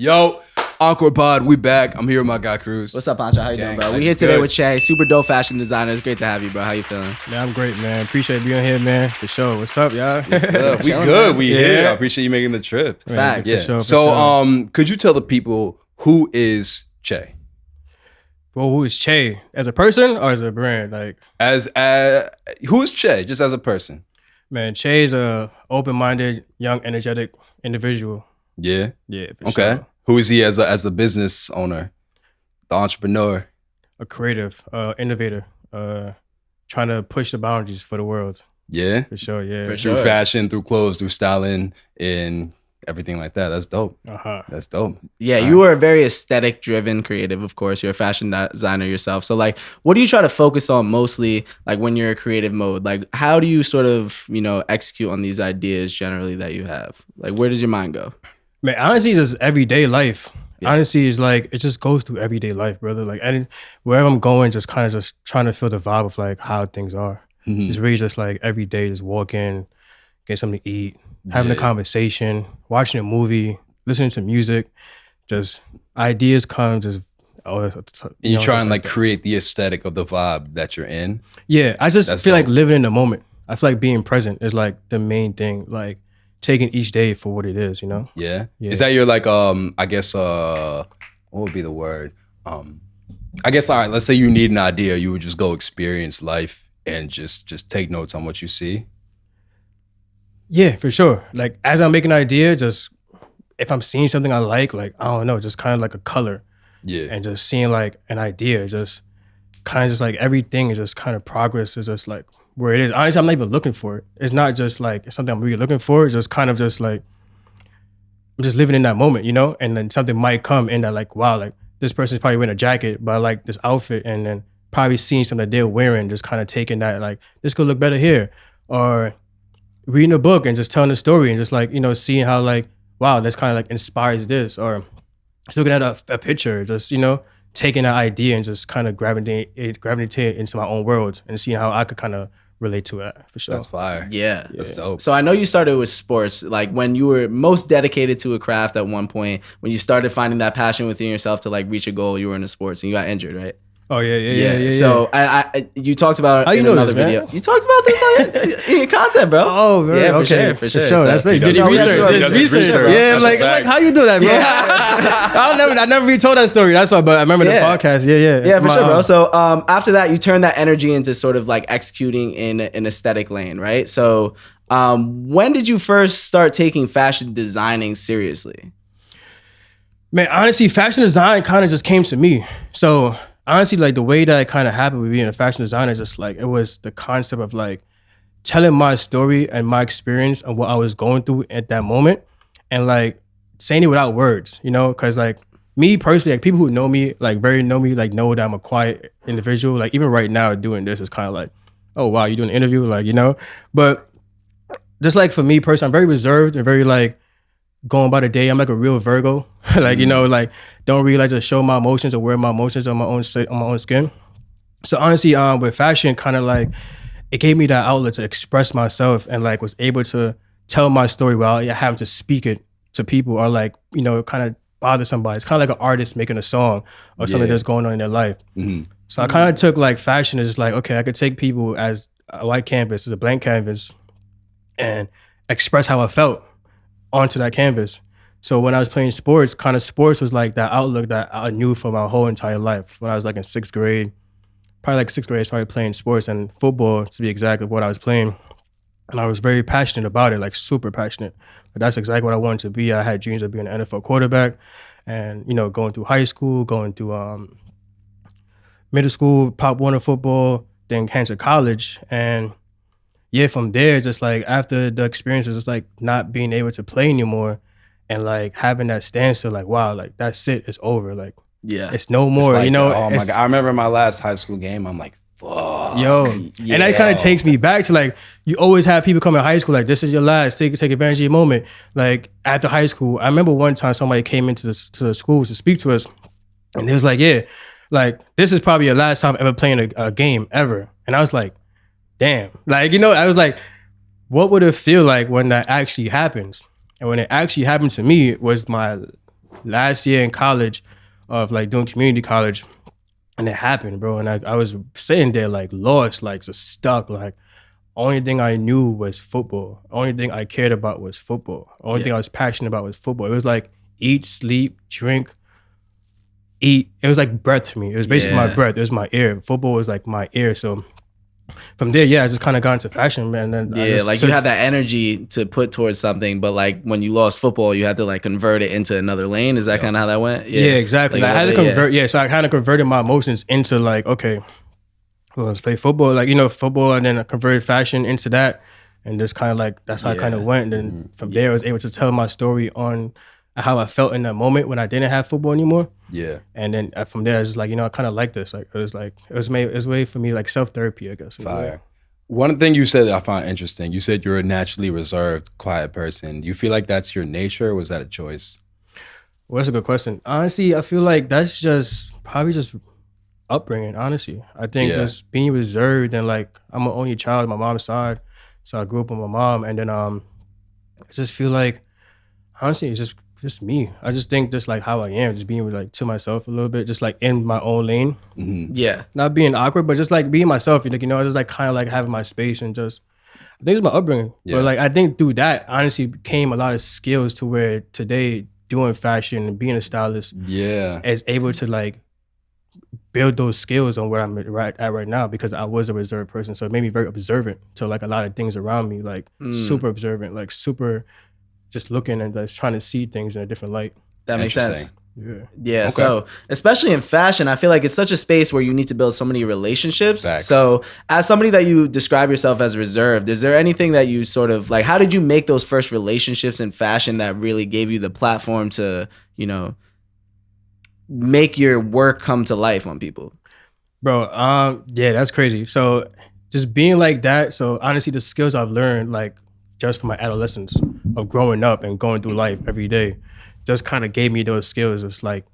Yo, Encore Pod, we back. I'm here with my guy Cruz. What's up, Pancho? How you doing, bro? We here today with Che, super dope fashion designer. It's great to have you, bro. How you feeling? Yeah, I'm great, man. Appreciate being here, man. For sure. What's up, y'all? Yes, sir. We good. We here. I appreciate you making the trip. Facts. Yeah. For So, sure. could you tell the people who is Che? Well, who is Che? As a person or as a brand? Like, As who is Che? Just as a person. man, Che is a open-minded, young, energetic individual. Yeah. Yeah, for Okay. sure. Who is he as a business owner, the entrepreneur? A creative, innovator, trying to push the boundaries for the world. Yeah. For sure, yeah. For Through sure. fashion, through clothes, through styling, and everything like that. That's dope. Uh-huh. That's dope. Yeah, you are a very aesthetic driven creative, of course. You're a fashion designer yourself. So like, what do you try to focus on mostly like when you're in creative mode? Like, how do you sort of, execute on these ideas generally that you have? Like, where does your mind go? Man, honestly, it's just everyday life. Yeah. Honestly, it's like, it just goes through everyday life, brother. Like, wherever I'm going, just kind of just trying to feel the vibe of like how things are. Mhm. It's really just like every day, just walking, get something to eat, having a Yeah. conversation, watching a movie, listening to music, just ideas come, just And you try and like create the aesthetic of the vibe that you're in. yeah. I just That's feel like dope. living in the moment. I feel like being present is like the main thing. Like taking each day for what it is, you know. Yeah. Yeah. Is that your like I guess what would be the word? I guess all right, let's say you need an idea, you would just go experience life and just take notes on what you see. Yeah, for sure. Like as I'm making an idea, just if I'm seeing something I like I don't know, just kind of like a color Yeah. and just seeing like an idea, just kind of just like everything is just kind of progress is just like where it is. Honestly, I'm not even looking for it. It's not just like something I'm really looking for. It's just kind of just like I'm just living in that moment, you know? And then something might come in that like, wow, like this person's probably wearing a jacket, but I like this outfit, and then probably seeing something that they're wearing, just kind of taking that like, this could look better here. Or reading a book and just telling a story and just like, seeing how like, wow, that's kind of like inspires this. Or just looking at a picture, just, taking that idea and just kind of gravitate into my own world and seeing how I could kind of relate to it for sure. That's fire. Yeah. That's dope. So I know you started with sports, like when you were most dedicated to a craft at one point, when you started finding that passion within yourself to like reach a goal, you were into sports and you got injured, right? Oh yeah. So I you talked about How it you in know another this, man? video. You talked about this in your content, bro. Oh, very, yeah, for okay. sure, for sure. That's So- it. does research. He does his research. Yeah, That's like a fact. how you do that, bro? I never really told that story. That's why, but I remember Yeah. the podcast. Yeah. Yeah, for sure, bro. So after that, you turn that energy into sort of like executing in an aesthetic lane, right? So when did you first start taking fashion designing seriously? Man, honestly, fashion design kind of just came to me. So honestly, like the way that it kind of happened with being a fashion designer, just like it was the concept of like telling my story and my experience and what I was going through at that moment, and like saying it without words, because like me personally, like people who know me, like know that I'm a quiet individual. Like even right now doing this is kind of like, oh wow, you doing an interview, like, but just like for me personally, I'm very reserved and very like going by the day. I'm like a real Virgo, like, like don't really like to show my emotions or wear my emotions on my own skin. So honestly, with fashion, kind of like it gave me that outlet to express myself and like was able to tell my story without having to speak it to people or like, kind of bother somebody. It's kind of like an artist making a song or something that's going on in their life. Mm-hmm. So I kind of took like fashion as like, okay, I could take people as a white canvas, as a blank canvas, and express how I felt onto that canvas. So when I was playing sports, kind of sports was like that outlook that I knew for my whole entire life. When I was like in sixth grade, I started playing sports and football, to be exact, of what I was playing. And I was very passionate about it, like super passionate. But that's exactly what I wanted to be. I had dreams of being an NFL quarterback and, going through high school, going through middle school, Pop Warner football, then came to college. And yeah, from there, just like after the experiences, it's like not being able to play anymore and like having that standstill, like, wow, like that's it, it's over. Like, Yeah. it's no more, It's like, oh my it's- God. I remember my last high school game. I'm like, fuck. Yo, Yeah. and that kind of takes me back to like, you always have people come in high school, like, this is your last, take advantage of your moment. Like after high school, I remember one time somebody came into to the school to speak to us and they was like, yeah, like this is probably your last time ever playing a game ever. And I was like, damn, like, I was like, what would it feel like when that actually happens? And when it actually happened to me, it was my last year in college of like doing community college, and it happened, bro. And I was sitting there like lost, like just stuck. Like only thing I knew was football. Only thing I cared about was football. Only thing I was passionate about was football. It was like eat, sleep, drink, eat. It was like breath to me. It was basically my breath. It was my air. Football was like my air. So from there, I just kind of got into fashion, man. And you had that energy to put towards something, but like when you lost football, you had to like convert it into another lane. Is that kind of how that went? Yeah, exactly. Like, I had to convert. So I kind of converted my emotions into like, okay, well, let's play football. Like, football, and then I converted fashion into that. And just kind of like, that's how I kind of went. And then from there, I was able to tell my story on how I felt in that moment when I didn't have football anymore. Yeah. And then from there, I was just like, I kind of like this. Like, it was a way for me, like self-therapy, I guess. Fire. One thing you said that I found interesting, you said you're a naturally reserved, quiet person. Do you feel like that's your nature, or was that a choice? Well, that's a good question. Honestly, I feel like that's probably just upbringing, honestly. I think just being reserved, and like, I'm an only child on my mom's side. So I grew up with my mom, and then I just feel like, honestly, it's just me. I just think just like how I am, just being like to myself a little bit, just like in my own lane. Mm-hmm. Yeah. Not being awkward, but just like being myself. Like, just like kind of like having my space, and just, I think it's my upbringing. Yeah. But like, I think through that, honestly, came a lot of skills to where today, doing fashion and being a stylist, is able to like build those skills on where I'm at right now, because I was a reserved person. So it made me very observant to like a lot of things around me, like super observant, like super just looking and just trying to see things in a different light. That makes sense. Yeah. Okay. So especially in fashion, I feel like it's such a space where you need to build so many relationships. Facts. So as somebody that you describe yourself as reserved, is there anything that you sort of like, how did you make those first relationships in fashion that really gave you the platform to, make your work come to life on people? Bro, that's crazy. So just being like that. So honestly, the skills I've learned, like just from my adolescence of growing up and going through life every day, just kind of gave me those skills. It's like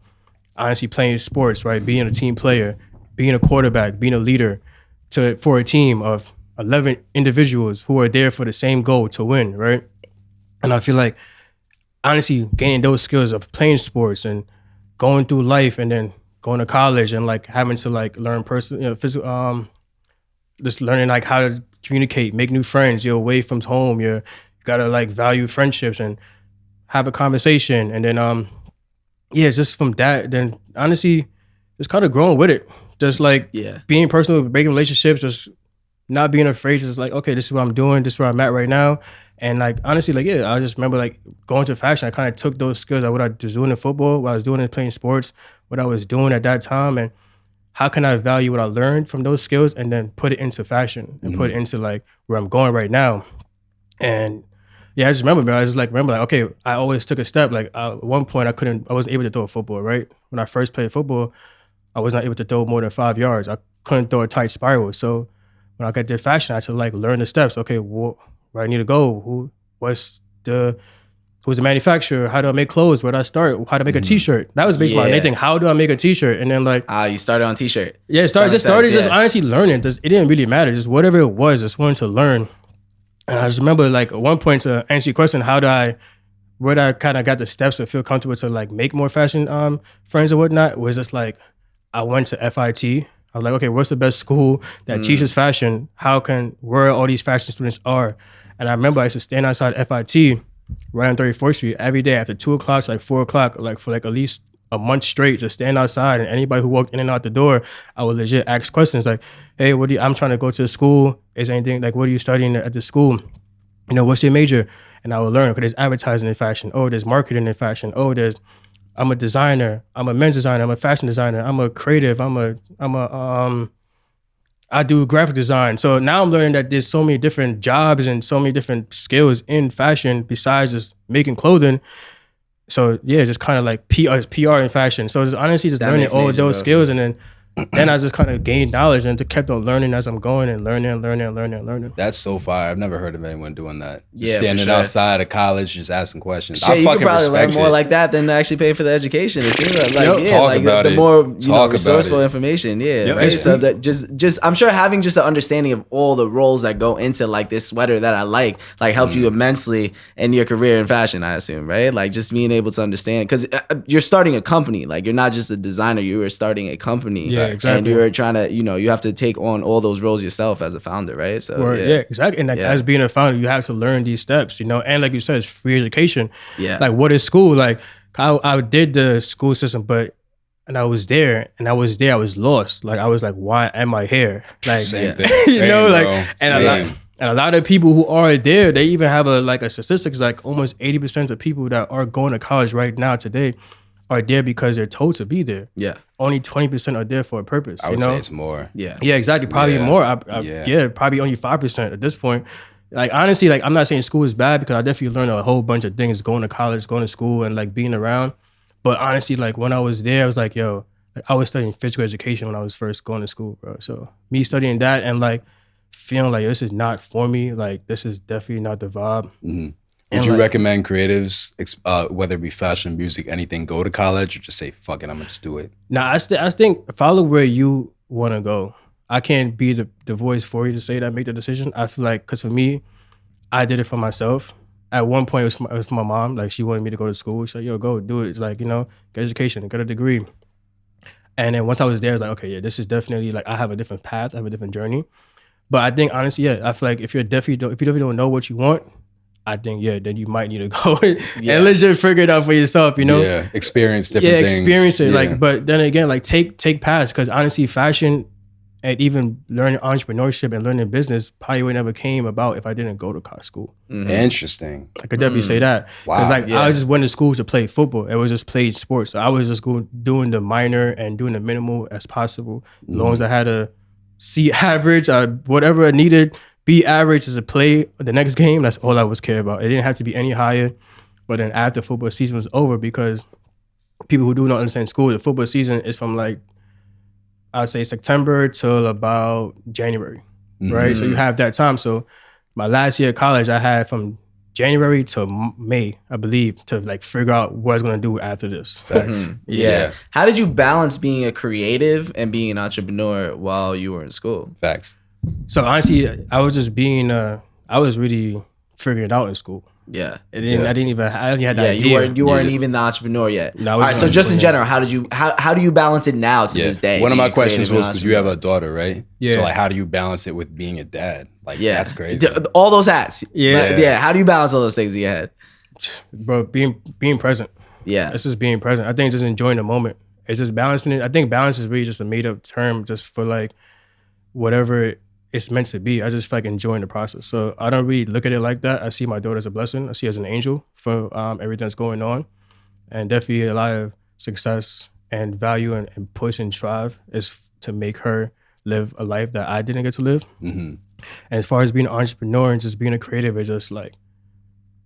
honestly playing sports, right? Being a team player, being a quarterback, being a leader for a team of 11 individuals who are there for the same goal, to win, right? And I feel like honestly gaining those skills of playing sports and going through life, and then going to college and like having to like learn physical, just learning like how to communicate, make new friends. You're away from home. You gotta like value friendships and have a conversation. And then just from that, then honestly, just kind of growing with it. Just like being personal, breaking relationships, just not being afraid. Just like, okay, this is what I'm doing. This is where I'm at right now. And like honestly, like I just remember like going to fashion. I kind of took those skills, like what I was doing in football, what I was doing in playing sports, what I was doing at that time, and how can I value what I learned from those skills and then put it into fashion and put it into like where I'm going right now. And I just remember, man, I just like remember like, okay, I always took a step. Like at one point I wasn't able to throw a football, right? When I first played football, I was not able to throw more than 5 yards. I couldn't throw a tight spiral. So when I got to fashion, I had to like learn the steps. Okay, where I need to go? Who's the manufacturer? How do I make clothes? Where do I start? How to make a t-shirt? That was basically my main thing. How do I make a t-shirt? And then like, you started on t-shirt. Yeah, started honestly learning. It didn't really matter. Just whatever it was, just wanted to learn. And I just remember like at one point, to answer your question, where I kind of got the steps to feel comfortable to like make more fashion friends and whatnot, was just like, I went to FIT. I was like, okay, what's the best school that teaches fashion? Where all these fashion students are? And I remember I used to stand outside FIT right on 34th Street every day after 2 o'clock to like 4 o'clock, like for like at least a month straight, just stand outside. And anybody who walked in and out the door, I would legit ask questions like, hey, I'm trying to go to the school. Is anything like, what are you studying at the school? What's your major? And I would learn, because there's advertising in fashion. Oh, there's marketing in fashion. Oh, I'm a designer. I'm a men's designer. I'm a fashion designer. I'm a creative. I do graphic design. So now I'm learning that there's so many different jobs and so many different skills in fashion besides just making clothing. So just kind of like PR in fashion. So it's honestly just learning all of those skills. And then then I just kind of gained knowledge and kept on learning as I'm going and learning. That's so fire. I've never heard of anyone doing that. Just Yeah, for standing sure. outside of college, just asking questions. Shit, I you could fucking probably learn respect more it. like that than actually pay for the education. It seems like, Yep. yeah, Talk like about the it. more Talk about resourceful it. information. Yeah, Yep, right. it's So true. that just I'm sure having just an understanding of all the roles that go into like this sweater that I like helps you immensely in your career in fashion. I assume, right? Like just being able to understand because you're starting a company. Like you're not just a designer. You are starting a company. Yeah, And exactly. you're trying to, you have to take on all those roles yourself as a founder, right? So Or, yeah, exactly. And like Yeah. as being a founder, you have to learn these steps, and like you said, it's free education. Yeah. Like what is school? Like I did the school system, and I was there, I was lost. Like I was like, why am I here? Like Same thing. you know, Same, like bro. and a lot of people who are there, they even have a statistics like almost 80% of people that are going to college right now today are there because they're told to be there. Yeah. Only 20% are there for a purpose. I would say it's more. Yeah. Yeah, exactly. Probably Yeah. more. Yeah. Yeah, probably only 5% at this point. Like honestly, like I'm not saying school is bad because I definitely learned a whole bunch of things going to college, going to school, and like being around. But honestly, like when I was there, I was like, yo, like, I was studying physical education when I was first going to school, bro. So me studying that and like feeling like this is not for me, like this is definitely not the vibe. Would you recommend creatives, whether it be fashion, music, anything, go to college or just say, fuck it, I'm going to just do it? Nah, I think follow where you want to go. I can't be the voice for you to say that, make the decision. I feel like, because for me, I did it for myself. At one point, it was for my mom. Like, she wanted me to go to school. She's like, yo, go do it. Like, get education, get a degree. And then once I was there, I was like, okay, yeah, this is definitely, like, I have a different path. I have a different journey. But I think, honestly, yeah, I feel like if you definitely don't know what you want, I think, yeah, then you might need to go and legit figure it out for yourself, Yeah, experience different things. experience it. Yeah. Like, but then again, like take paths, because honestly, fashion and even learning entrepreneurship and learning business probably would never came about if I didn't go to college school. Interesting. I could definitely say that. Because Wow. like I just went to school to play football. It was just played sports. So I was just doing the minor and doing the minimal as possible. As long as I had a C average, whatever I needed, be average as a play the next game. That's all I was care about. It didn't have to be any higher. But then after football season was over, because people who do not understand school, the football season is from like, I'd say September till about January, right? So you have that time. So my last year of college, I had from January to May, I believe, to like figure out what I was going to do after this. Facts. Yeah. How did you balance being a creative and being an entrepreneur while you were in school? Facts. So honestly, I was just being, I was really figuring it out in school. Yeah. I only had that Yeah, idea. you weren't even the entrepreneur yet. No, I All wasn't right, so an just in entrepreneur. general, how do you balance it now to this day? One of my being a questions creative was, and because you have a entrepreneur? daughter, right? Yeah. So like, how do you balance it with being a dad? Like, Yeah, that's crazy. All those hats. Yeah. Yeah. How do you balance all those things in your head? Bro, being present. Yeah. It's just being present. I think just enjoying the moment. It's just balancing it. I think balance is really just a made up term just for like whatever it's meant to be. I just feel like enjoying the process. So I don't really look at it like that. I see my daughter as a blessing. I see her as an angel for everything that's going on. And definitely a lot of success and value and push and strive is to make her live a life that I didn't get to live. And as far as being an entrepreneur and just being a creative, it's just like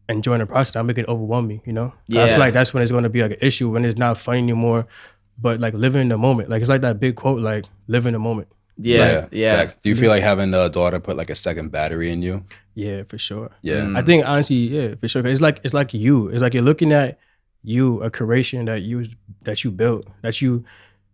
enjoying the process. I'm making it overwhelm me, I Yeah. feel like that's when it's going to be like an issue, when it's not fun anymore, but like living in the moment. Like it's like that big quote, like live in the moment. Yeah. Facts. Do you feel like having a daughter put like a second battery in you? Yeah, for sure. Yeah. I think honestly, yeah, for sure. 'Cause it's like you. It's like you're looking at you, a creation that you built, that you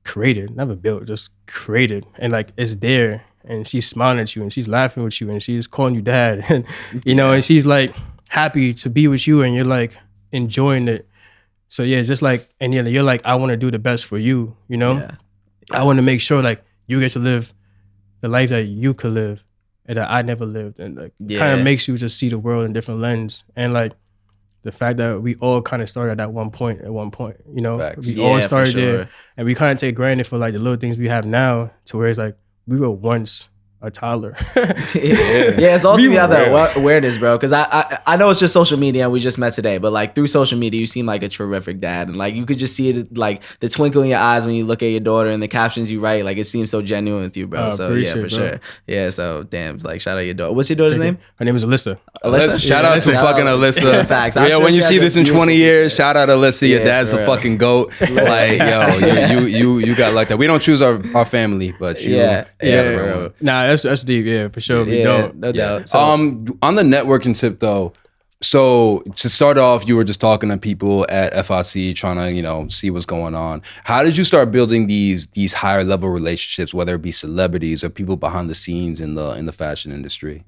created, never built, just created, and like it's there, and she's smiling at you, and she's laughing with you, and she's calling you dad, and and she's like happy to be with you, and you're like enjoying it. So yeah, just like, and you're like, I want to do the best for you, Yeah. I want to make sure like you get to live the life that you could live and that I never lived, and like kind of makes you just see the world in a different lens. And like the fact that we all kind of started at one point, Facts. we all Yeah, for started sure. there, and we kind of take granted for like the little things we have now, to where it's like we were once a toddler. Yeah, it's also you have that awareness, bro. Because I know it's just social media and we just met today, but like through social media, you seem like a terrific dad, and like you could just see it, like the twinkle in your eyes when you look at your daughter and the captions you write. Like it seems so genuine with you, bro. So yeah, for sure. Yeah, so damn, like shout out your daughter. What's your daughter's name? Her name is Alyssa. Shout out to fucking Alyssa. Facts. Yeah, when you see this in 20 years, shout out Alyssa. Your dad's the fucking GOAT. Like yo, you got like that. We don't choose our family, but you. Yeah, bro. Nah, that's deep. Yeah, for sure. We don't. No doubt. So, on the networking tip though, so to start off, you were just talking to people at FIC, trying to see what's going on. How did you start building these higher level relationships, whether it be celebrities or people behind the scenes in the fashion industry?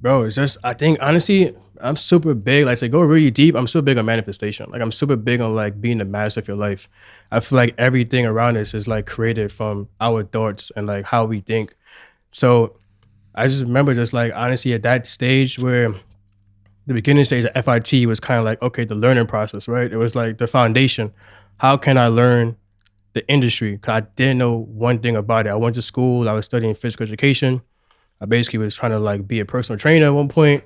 Bro, it's just, I think honestly, I'm super big. Like to go really deep, I'm so big on manifestation. Like I'm super big on like being the master of your life. I feel like everything around us is like created from our thoughts and like how we think. So I just remember just like honestly at that stage where the beginning stage of FIT was kind of like, okay, the learning process, right? It was like the foundation. How can I learn the industry? Because I didn't know one thing about it. I went to school, I was studying physical education. I basically was trying to like be a personal trainer at one point.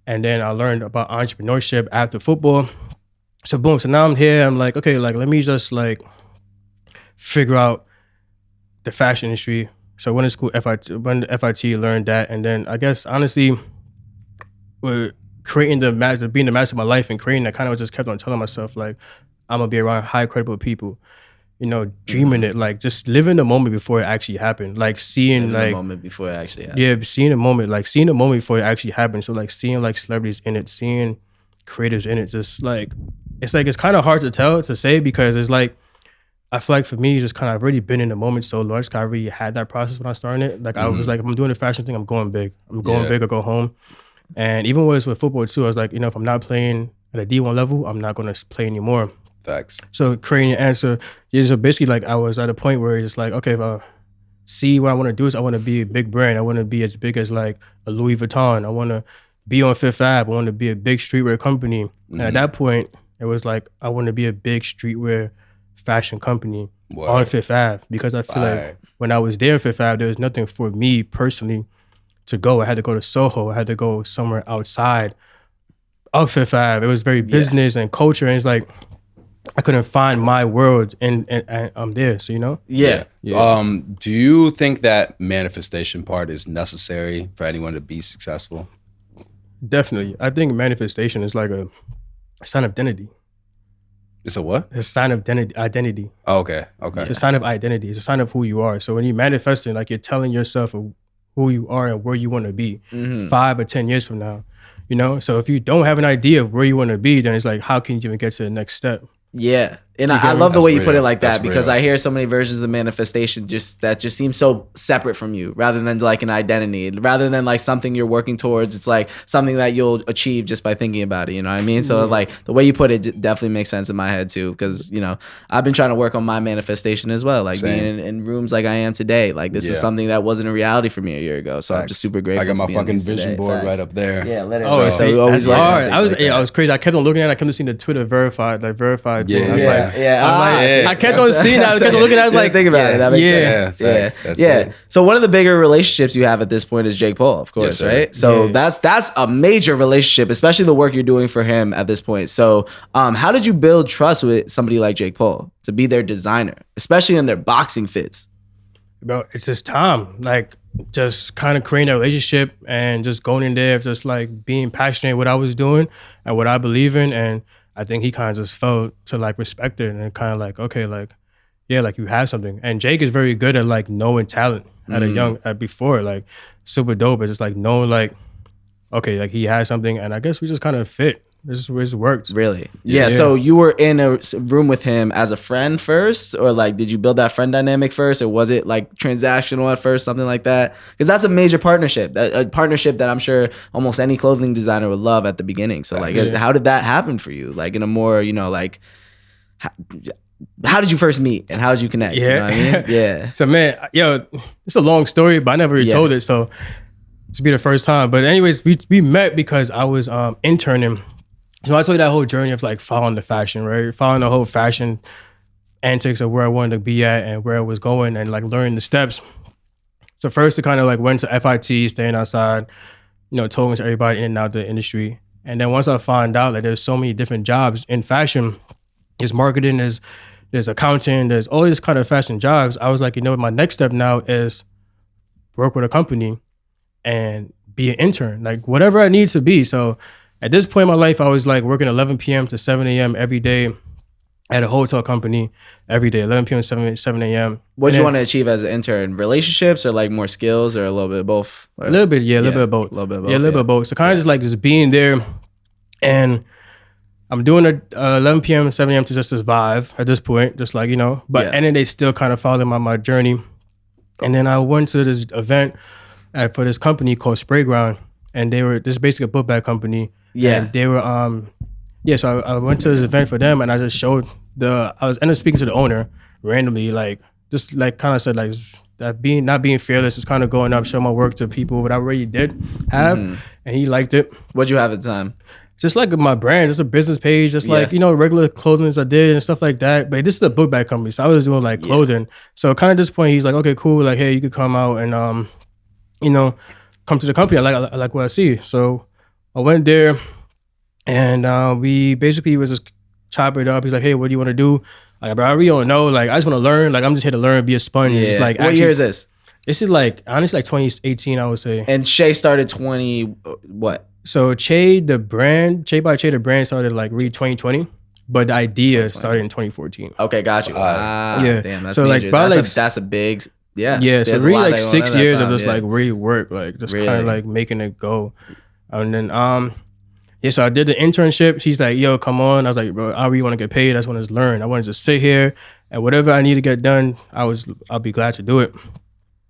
And then I learned about entrepreneurship after football. So boom, so now I'm here. I'm like, okay, like let me just like figure out the fashion industry. So I went to school, went to FIT, learned that. And then I guess honestly, we're creating being the master of my life and creating that kind of just kept on telling myself like, I'm gonna be around high credible people. Dreaming it, like just living the moment before it actually happened. Like seeing the moment before it actually happened. Yeah, seeing the moment before it actually happened. So like seeing like celebrities in it, seeing creatives in it, just like it's kind of hard to say because it's like I feel like for me, just kind of really been in the moment so large. I really had that process when I started it. Like I was like, if I'm doing the fashion thing, I'm going big. I'm going big or go home. And even with football too, I was like, if I'm not playing at a D1 level, I'm not gonna play anymore. Facts. So creating an answer, so basically like I was at a point where it's like, okay, if I see what I want to do is I want to be a big brand. I want to be as big as like a Louis Vuitton. I want to be on Fifth Ave. I want to be a big streetwear company. And at that point, it was like, I want to be a big streetwear fashion company on Fifth Ave because I feel like when I was there on Fifth Ave, there was nothing for me personally to go. I had to go to Soho. I had to go somewhere outside of Fifth Ave. It was very business and culture. And it's like, I couldn't find my world and I'm there. So, Yeah. Do you think that manifestation part is necessary for anyone to be successful? Definitely. I think manifestation is like a sign of identity. It's a what? It's a sign of identity. Oh, okay. It's a sign of identity. It's a sign of who you are. So when you manifesting, like you're telling yourself who you are and where you want to be 5 or 10 years from now. So if you don't have an idea of where you want to be, then it's like, how can you even get to the next step? Yeah. And I love the way you put it like that because I hear so many versions of manifestation that just seem so separate from you rather than like an identity, rather than like something you're working towards. It's like something that you'll achieve just by thinking about it. You know what I mean? So like the way you put it definitely makes sense in my head too because, I've been trying to work on my manifestation as well. Like being in rooms like I am today. Like this was something that wasn't a reality for me a year ago. So I'm just super grateful. I got my fucking vision board right up there. Yeah, literally. Oh, so always hard. I was crazy. I kept on looking at it. I kept on seeing the Twitter verified thing. I was like, I kept on seeing that. I kept on looking at it. I was like, think about it. That makes sense. Yeah. So one of the bigger relationships you have at this point is Jake Paul, of course, right? So that's a major relationship, especially the work you're doing for him at this point. So how did you build trust with somebody like Jake Paul to be their designer, especially in their boxing fits? Bro, it's just time. Like just kind of creating a relationship and just going in there, just like being passionate what I was doing and what I believe in. And I think he kind of just felt to like respect it and kind of like, okay, like, yeah, like you have something. And Jake is very good at like knowing talent before, like super dope. It's just like knowing like, okay, like he has something and I guess we just kind of fit. This worked. Really? Yeah. So you were in a room with him as a friend first, or like did you build that friend dynamic first, or was it like transactional at first, something like that? Because that's a major partnership, a partnership that I'm sure almost any clothing designer would love at the beginning. So like, how did that happen for you? Like in a more, like, how did you first meet and how did you connect? Yeah. You know what I mean? Yeah. So man, it's a long story, but I never really told it. So this will be the first time. But anyways, we met because I was interning. So I told you that whole journey of like following the fashion, right? Following the whole fashion antics of where I wanted to be at and where I was going and like learning the steps. So first I kind of like went to FIT, staying outside, talking to everybody in and out the industry. And then once I found out that there's so many different jobs in fashion, there's marketing, there's accounting, there's all these kind of fashion jobs. I was like, my next step now is work with a company and be an intern, like whatever I need to be. So at this point in my life, I was like working 11 p.m. to 7 a.m. every day at a hotel company every day, 11 p.m. to 7 a.m. What do you want to achieve as an intern? Relationships or like more skills or a little bit of both? A little bit, yeah, a little bit of both. A little bit of both. Yeah, a little bit of both. So kind of just like just being there, and I'm doing it 11 p.m. and 7 a.m. to just survive at this point, just like, But and then they still kind of followed my journey. And then I went to this event for this company called Sprayground, and this is basically a book bag company. Yeah. And they were so I went to this event for them, and I just showed I ended up speaking to the owner randomly, like just like kind of said like that not being fearless is kind of going up, show my work to people what I already did have, and he liked it. What'd you have at the time? Just like my brand, just a business page, just like, regular clothing I did and stuff like that. But this is a book bag company, so I was doing like clothing. So kind of at this point, he's like, okay, cool. Like, hey, you could come out and, come to the company. I like what I see. So I went there and we basically was just chopping it up. He's like, hey, what do you want to do? Like, bro, I really don't know. Like, I just want to learn. Like, I'm just here to learn, be a sponge. Yeah. Just like, what year is this? This is like, honestly, like 2018, I would say. And Shay started 20, what? So Che by Che, the brand started like really 2020, but the idea started in 2014. Okay, got you. Yeah. Damn, that's So, like, major. about, That's a big, yeah. Yeah, so There's a really lot like that went 6 on at years that of time, just like really work, like just kind Really? of like making it go. And then so I did the internship. He's like, yo, come on. I was like, bro, I really want to get paid. I just want to learn. I want to just sit here and whatever I need to get done, I'll be glad to do it.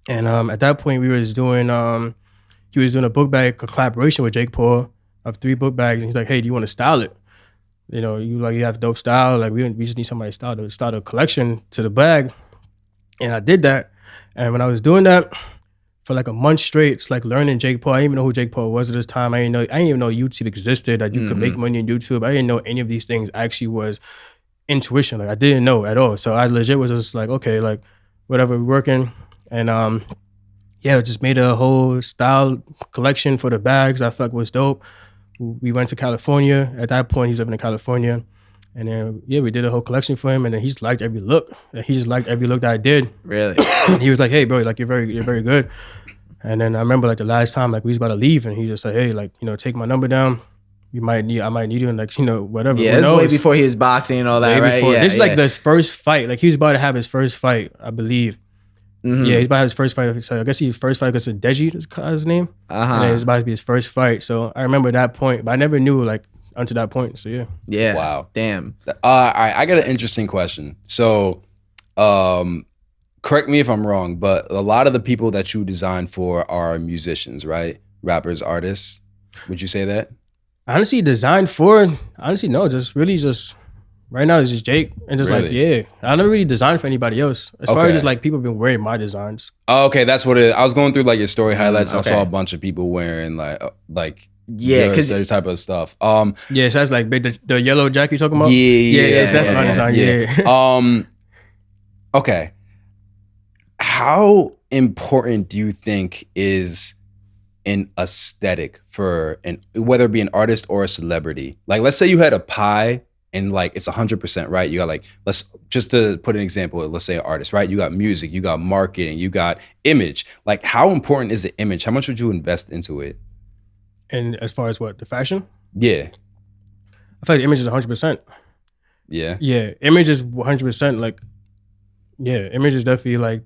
And at that point we was doing he was doing a book bag collaboration with Jake Paul of 3 book bags, and he's like, hey, do you want to style it? You have dope style. Like we just need somebody to start a collection to the bag. And I did that. And when I was doing that for like a month straight, it's like learning Jake Paul. I didn't even know who Jake Paul was at this time. I didn't even know YouTube existed, that you could make money on YouTube. I didn't know any of these things actually was intuition. Like I didn't know at all. So I legit was just like, okay, like whatever, we're working. And just made a whole style collection for the bags I felt was dope. We went to California. At that point, he's living in California. And then, we did a whole collection for him. And then he just liked every look. He just liked every look that I did. Really? And he was like, hey, bro, like you're very good. And then I remember like the last time, like we was about to leave, and he just said, hey, like, take my number down. I might need you, and like, whatever. Yeah, this is way before he was boxing and all that, right? Before. Yeah, this is like the first fight. Like he was about to have his first fight, I believe. Mm-hmm. Yeah, he's about to have his first fight. So I guess his first fight against Deji, is his name. And then it's about to be his first fight. So I remember that point, but I never knew like until that point. So yeah. Yeah. Wow. Damn. All right, I got an interesting question. So, correct me if I'm wrong, but a lot of the people that you design for are musicians, right? Rappers, artists. Would you say that? Honestly, no, just right now it's just Jake, and just Really? I never really designed for anybody else. As far as just like people have been wearing my designs. Oh, okay, that's what it is. I was going through like your story highlights, and I okay. saw a bunch of people wearing like Yeah, because your type of stuff. So that's like the yellow jacket you talking about. That's my design. Yeah. Okay. How important do you think is an aesthetic for whether it be an artist or a celebrity? Like, let's say you had a pie and like it's 100%, right? You got like, just to put an example, let's say an artist, right? You got music, you got marketing, you got image. Like, how important is the image? How much would you invest into it? And as far as what, the fashion? Yeah. I feel like the image is 100%. Yeah. Yeah, image is 100%. Like, image is definitely like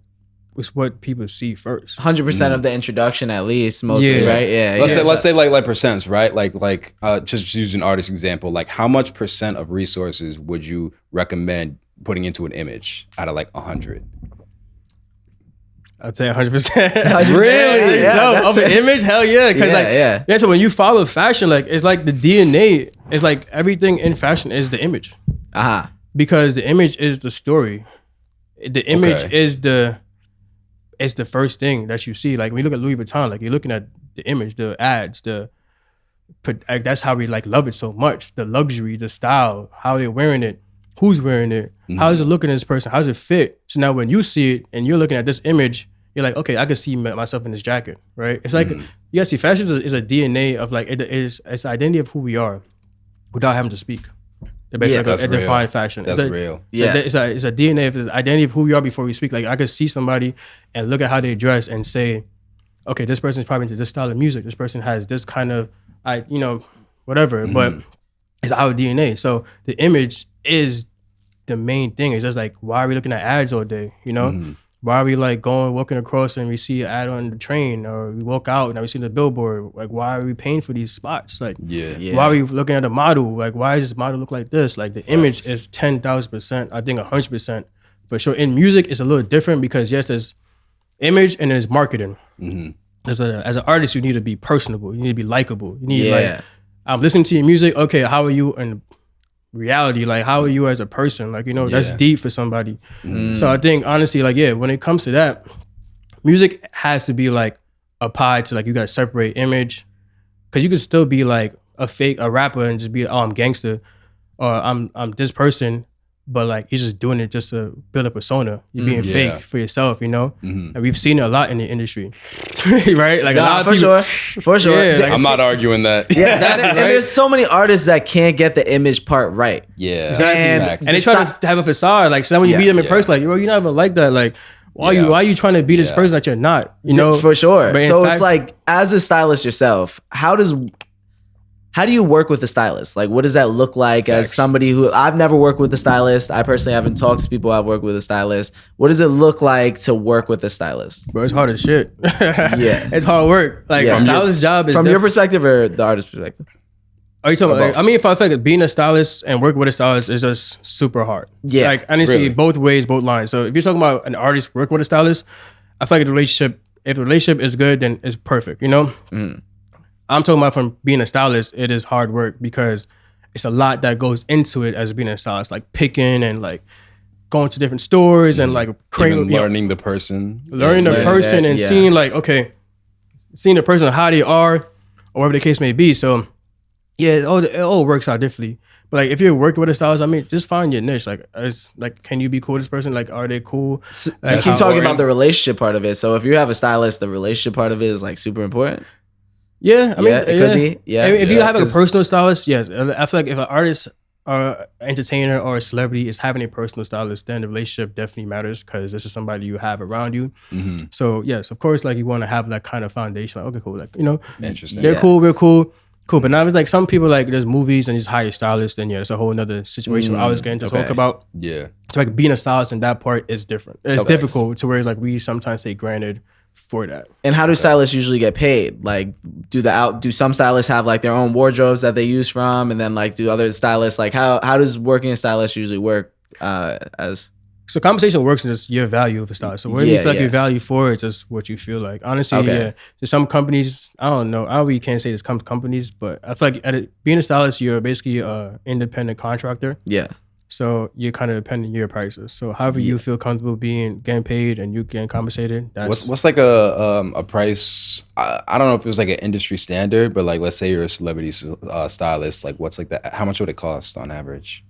it's what people see first. 100% of the introduction, at least, mostly, right? Yeah. Let's say like percents, right? Like just use an artist example. Like, how much % of resources would you recommend putting into an image out of like 100? I'd say 100%. Really? Yeah, of an image? Hell yeah. Because so when you follow fashion, like it's like the DNA. It's like everything in fashion is the image. Because the image is the story. The image is the first thing that you see. Like when you look at Louis Vuitton, like you're looking at the image, the ads, like that's how we like love it so much. The luxury, the style, how they're wearing it, who's wearing it, how does it look in this person, how does it fit? So now when you see it and you're looking at this image, you're like, okay, I can see myself in this jacket, right? It's like, yeah, see, fashion is a DNA of like, it's the identity of who we are without having to speak. They're basically that's a real. defined fashion. That's real. Yeah. It's a DNA of the identity of who we are before we speak. Like I could see somebody and look at how they dress and say, okay, this person's probably into this style of music. This person has this kind of, whatever. But it's our DNA. So the image is the main thing. It's just like, why are we looking at ads all day? You know, why are we like walking across and we see an ad on the train, or we walk out and we see the billboard? Like, why are we paying for these spots? Like, why are we looking at a model? Like, why does this model look like this? Like, the image is 10,000%. I think 100% for sure. In music, it's a little different because yes, there's image and there's marketing. As an artist, you need to be personable. You need to be likable. You need like, I'm listening to your music. Okay, how are you in reality? Like, how are you as a person? Like, that's deep for somebody. So I think honestly, like, when it comes to that, music has to be like applied to like, you got to separate image, because you could still be like a rapper and just be, oh, I'm gangster, or I'm this person, but like you're just doing it just to build a persona. You're being fake for yourself, And we've seen it a lot in the industry, right? Like a lot of people, for sure. Yeah, I'm not arguing that. Yeah, and there's so many artists that can't get the image part right. Yeah, exactly. And they try to have a facade. Like, so then when you meet them in person, like, you're not even like that. Like, why are you trying to be this person that you're not? For sure. So fact, it's like, as a stylist yourself, how do you work with a stylist? Like, what does that look like as somebody who, I've never worked with a stylist. I personally haven't talked to people I've worked with a stylist. What does it look like to work with a stylist? Bro, it's hard as shit. Yeah. It's hard work. Like, a stylist job is... From your perspective or the artist's perspective? Are you talking about, like, I mean, if I feel like being a stylist and working with a stylist is just super hard. Yeah. Like, honestly, both ways, both lines. So if you're talking about an artist working with a stylist, I feel like if the relationship is good, then it's perfect, I'm talking about from being a stylist, it is hard work because it's a lot that goes into it as being a stylist, like picking and like going to different stores and like learning the person. Learning the person and seeing like, okay, seeing the person, how they are, or whatever the case may be. So yeah, it all works out differently. But like if you're working with a stylist, I mean, just find your niche. Like, it's like, can you be cool with this person? Like, are they cool? So you keep talking about the relationship part of it. So if you have a stylist, the relationship part of it is like super important. Yeah, I mean, it could be. Yeah, if you have like a personal stylist, yes. I feel like if an artist or entertainer or a celebrity is having a personal stylist, then the relationship definitely matters because this is somebody you have around you. So yes, of course, like you want to have that kind of foundation. Like, okay, cool. Like, interesting. They're cool. We're cool. Cool. But now it's like some people, like, there's movies and just hire stylists, and it's a whole nother situation I was getting to talk about. Yeah. So like being a stylist in that part is different. It's difficult to where it's like we sometimes take granted for that. And how do stylists usually get paid? Like, do some stylists have like their own wardrobes that they use from, and then like do other stylists, like how does working a stylist usually work as? So compensation works in just your value of a stylist. So where you feel like your value for, it's just what you feel like. Honestly, there's some companies, I don't know, I really can't say there's companies, but I feel like being a stylist, you're basically an independent contractor. Yeah. So you're kind of dependent on your prices. So however you feel comfortable getting paid and you getting compensated. What's like a price? I don't know if it was like an industry standard, but like let's say you're a celebrity stylist. Like what's like that? How much would it cost on average?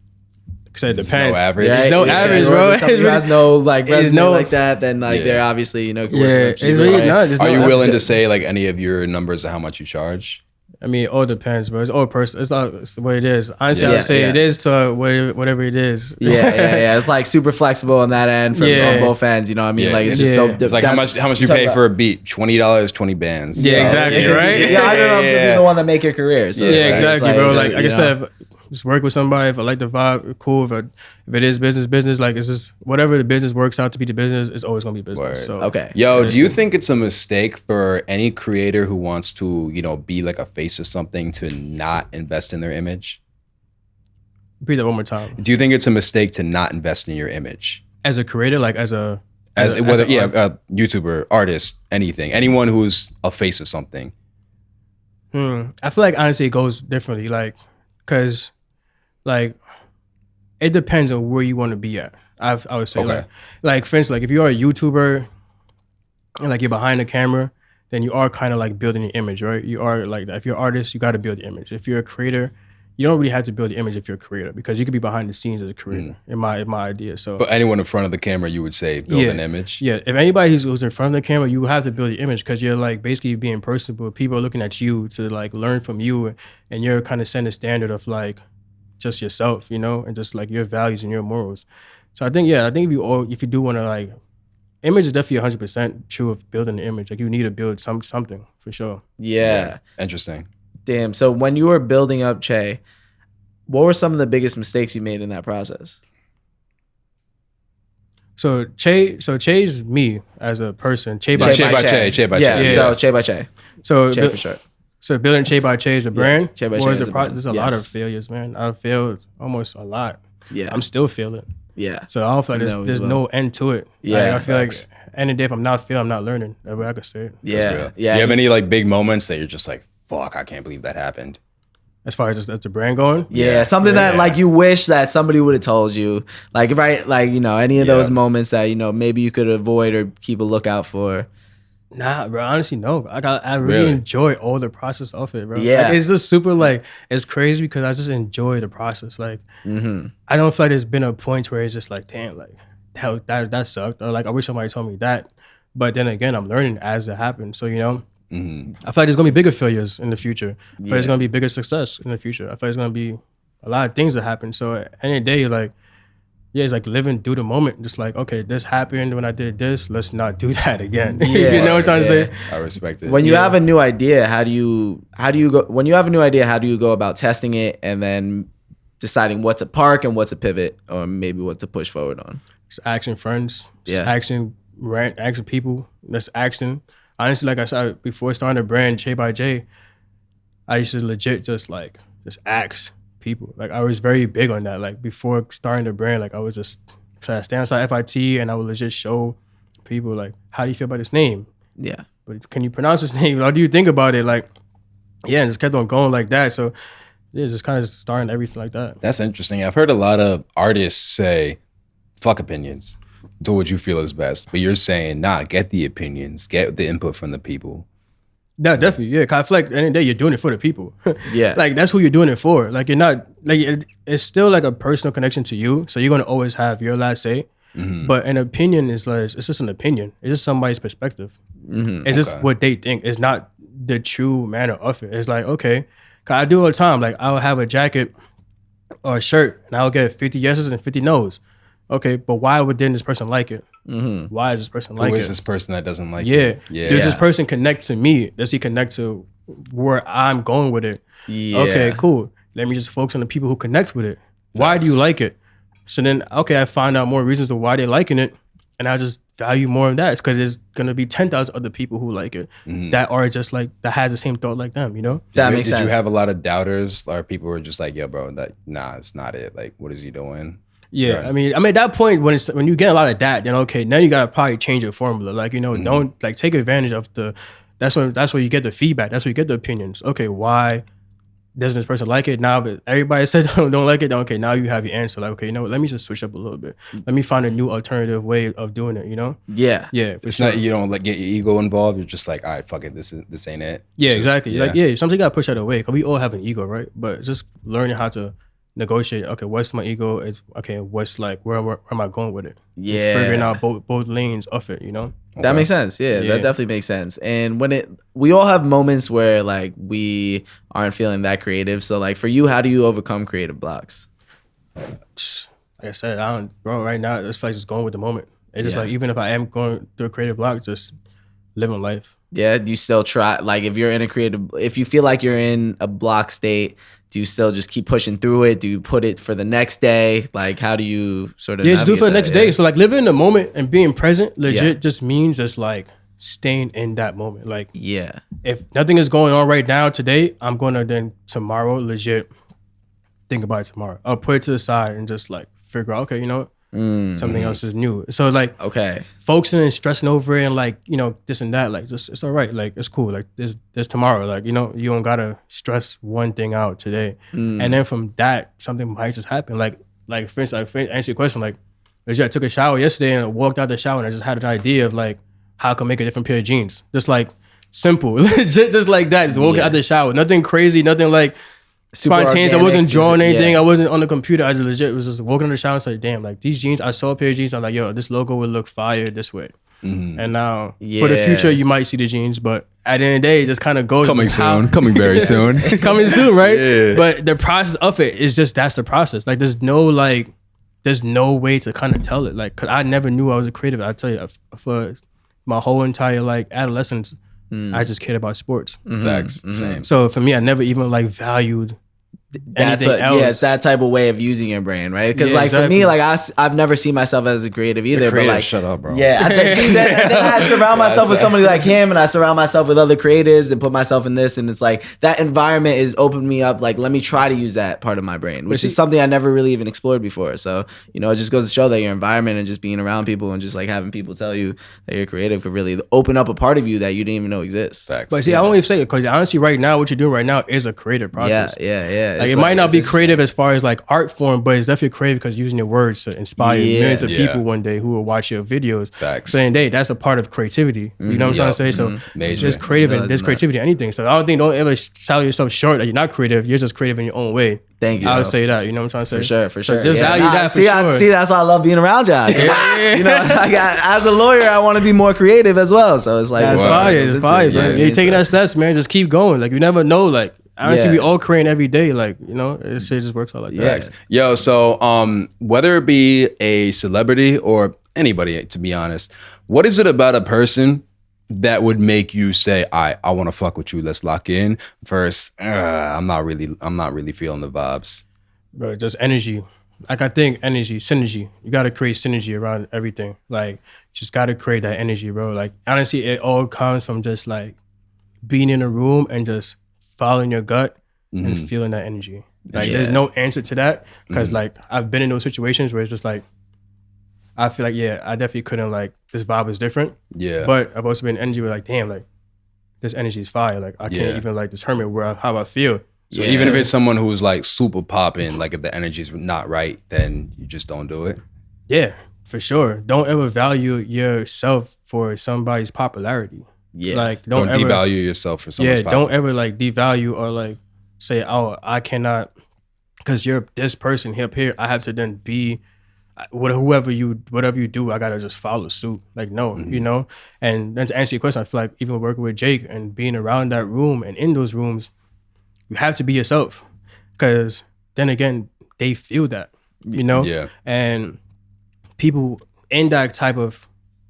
Because it depends. No average. There's no average, bro. Somebody who has no like resume like that, then like they're obviously it's really not. Are you willing to say like any of your numbers of how much you charge? I mean, it all depends, bro. It's all personal. It's what it is. Honestly, I would say it is to whatever it is. Yeah. It's like super flexible on that end from on both ends. You know what I mean? Like it's just so. It's like how much you pay for a beat? $20, 20 bands. Yeah, exactly. Right. Yeah, I don't know if you're the one that make your career. So exactly, bro. Like I said. Just work with somebody. If I like the vibe, cool. If it is business, like it's just whatever the business works out to be the business, it's always gonna be business. So Yo, do you think it's a mistake for any creator who wants to, be like a face of something to not invest in their image? Repeat that one more time. Do you think it's a mistake to not invest in your image? As a creator, like as a YouTuber, artist, anyone who's a face of something. I feel like honestly it goes differently, like because. Like, it depends on where you want to be at. I would say, like for instance, like if you're a YouTuber and like you're behind the camera, then you are kind of like building your image, right? You are like, if you're an artist, you got to build your image. If you're a creator, you don't really have to build the image if you're a creator, because you could be behind the scenes as a creator. In my idea. So, but anyone in front of the camera, you would say build an image. Yeah, if anybody who's in front of the camera, you have to build the image, because you're like basically being personable. People are looking at you to like learn from you, and you're kind of setting a standard of like just yourself, you know, and just like your values and your morals. So I think if you do want to like, image is definitely 100% true of building the image. Like you need to build something for sure. Yeah. Interesting. Damn. So when you were building up Che, what were some of the biggest mistakes you made in that process? So Che's me as a person. Che by Yeah, Che. Che by Yeah. Che. So Che by Che. So Che for sure. So building Che by Che is a brand. Che by Or Che is is the a brand. There's a lot of failures, man. I've failed almost a lot. Yeah. I'm still failing. Yeah. So I don't feel like there's no end to it. Yeah, Like, I feel facts. like any day if I'm not failing, I'm not learning. That way I could say it. Yeah. Do you have any like big moments that you're just like, fuck, I can't believe that happened? As far as the brand going. Yeah, something that like you wish that somebody would have told you, like you know, any of those moments that, you know, maybe you could avoid or keep a lookout for. Nah, bro. Honestly, no. I really enjoy all the process of it, bro. Yeah. Like, it's just super like, it's crazy because I just enjoy the process. Like, I don't feel like there's been a point where it's just like, damn, like that sucked, or like I wish somebody told me that. But then again, I'm learning as it happens. So, you know, I feel like there's gonna be bigger failures in the future. I feel like there's gonna be bigger success in the future. I feel like there's gonna be a lot of things that happen. So at the end of the day, like, yeah, it's like living through the moment. Just like, okay, this happened when I did this. Let's not do that again. You know what I'm trying to say? I respect it. When you have a new idea, how do you go? When you have a new idea, how do you go about testing it and then deciding what to park and what to pivot, or maybe what to push forward on? Just asking friends. Just Yeah. asking people. That's asking. Honestly, like I said before starting a brand, Che by J, I used to legit just ask people. Like I was very big on that. Like before starting the brand, like I was just stand outside FIT and I would legit show people like, how do you feel about this name? Yeah. But can you pronounce this name? How do you think about it? Like, yeah, and just kept on going like that. So yeah, just kind of starting everything like that. That's interesting. I've heard a lot of artists say, fuck opinions. Do what you feel is best. But you're saying, nah, get the opinions, get the input from the people. Yeah, definitely. Yeah, 'cause I feel like at the end of the day, you're doing it for the people. Yeah. Like that's who you're doing it for. Like you're not like it's still like a personal connection to you. So you're gonna always have your last say. But an opinion is like, it's just an opinion. It's just somebody's perspective. It's just what they think. It's not the true manner of it. It's like, okay, 'cause I do all the time. Like I'll have a jacket or a shirt and I'll get 50 yeses and 50 nos. Okay, but why didn't this person like it? Why is this person like it? Who is this person that doesn't like Yeah. it? Yeah. Does this person connect to me? Does he connect to where I'm going with it? Yeah. Okay, cool. Let me just focus on the people who connect with it. Why do you like it? So then, okay, I find out more reasons of why they're liking it, and I just value more of that. It's because there's gonna be 10,000 other people who like it that are just like, that has the same thought like them. You know? That makes sense. Did you have a lot of doubters, or people were just like, "Yo, bro, it's not it. Like, what is he doing?" Yeah, Right. I mean, at that point when you get a lot of that, then okay, now you gotta probably change your formula. Like, you know, don't like take advantage of that's where you get the feedback. That's where you get the opinions. Okay, why doesn't this person like it now? But everybody said don't like it. Then, okay, now you have your answer. Like, okay, you know what? Let me just switch up a little bit. Let me find a new alternative way of doing it. You know? Yeah. Yeah, for It's sure. not, you don't like get your ego involved. You're just like, all right, fuck it. This ain't it. Yeah, It's just- exactly. Like, yeah, something you gotta push that away. Because we all have an ego, right? But it's just learning how to negotiate. Okay, what's my ego? It's okay. What's like where am I going with it? Just Yeah. figuring out both lanes of it. You know? That makes sense. Yeah, Yeah. that definitely makes sense. And we all have moments where like we aren't feeling that creative. So like for you, how do you overcome creative blocks? Like I said, bro, right now, it's like just going with the moment. It's just Yeah. like, even if I am going through a creative block, just living life. Yeah, do you still try, like if you feel like you're in a block state, do you still just keep pushing through it? Do you put it for the next day? Like how do you sort of Yeah, just do it for the navigate next that? day. So like living in the moment and being present legit Yeah. just means just like staying in that moment. Like Yeah. if nothing is going on right now today, I'm gonna then tomorrow legit think about it tomorrow. I'll put it to the side and just like figure out, okay, you know what? Something else is new. So like Okay. focusing and stressing over it and like, you know, this and that, like just it's all right. Like it's cool. Like there's tomorrow. Like, you know, you don't gotta stress one thing out today. And then from that, something might just happen. Like for instance, answer your question, like I took a shower yesterday and I walked out the shower and I just had an idea of like how I can make a different pair of jeans. Just like simple. just like that. Just walking out the shower. Nothing crazy, nothing like spontaneous. I wasn't drawing anything. Yeah. I wasn't on the computer. I was legit. It was just walking in the shower. I was like, damn, like these jeans. I saw a pair of jeans. I'm like, yo, this logo would look fire this way. And now for the future, you might see the jeans, but at the end of the day, it just kind of goes Coming soon. Coming very soon. coming soon, right? Yeah. But the process of it is just that's the process. Like there's no way to kind of tell it. Like, cause I never knew I was a creative. I tell you, for my whole entire like adolescence, I just cared about sports. Facts. Same. So for me, I never even like valued That's anything else. Yeah, it's that type of way of using your brain, right? Because Yeah, like for exactly. me, like I've never seen myself as a creative either. Creative, but like, shut up, bro. yeah, then I surround myself with somebody like him, and I surround myself with other creatives, and put myself in this, and it's like that environment is opened me up. Like, let me try to use that part of my brain, which is something I never really even explored before. So it just goes to show that your environment and just being around people and just like having people tell you that you're creative could really open up a part of you that you didn't even know exists. Facts. But see, I won't even say it because honestly, right now, what you're doing right now is a creative process. Yeah. Like it might not be creative as far as like art form, but it's definitely creative because using your words to inspire millions of people one day who will watch your videos. Facts. So in the day, that's a part of creativity. You know what I'm trying to say? So Major. there's creative and there's creativity in anything. So don't ever sell yourself short that you're not creative. You're just creative in your own way. Thank you. I would bro. say that. You know what I'm trying to For say? sure. Just value that for sure. See, that's why I love being around y'all. As a lawyer, I want to be more creative as well. So it's like That's fire. It's fire, Yeah, man. You're taking that steps, man. Just keep going. Like you never know. Like honestly, we all create every day. Like it shit just works out like that. Yo, so whether it be a celebrity or anybody, to be honest, what is it about a person that would make you say, I want to fuck with you, let's lock in? First, I'm not really feeling the vibes. Bro, just energy. Like I think energy, synergy. You gotta create synergy around everything. Like you just gotta create that energy, bro. Like honestly, it all comes from just like being in a room and just following your gut and feeling that energy. Like there's no answer to that because like I've been in those situations where it's just like I feel like I definitely couldn't like this vibe is different. Yeah. But I've also been in energy where like damn like this energy is fire. Like I can't even like determine how I feel. So even if it's someone who's like super popping, like if the energy's not right, then you just don't do it. Yeah, for sure. Don't ever value yourself for somebody's popularity. Yeah. Like Don't ever devalue yourself for someone's don't ever like devalue or like say, oh, I cannot because you're this person here. I have to then be whatever you do, I gotta just follow suit. Like no, And then to answer your question, I feel like even working with Jake and being around that room and in those rooms, you have to be yourself. Because then again, they feel that, Yeah. And people in that type of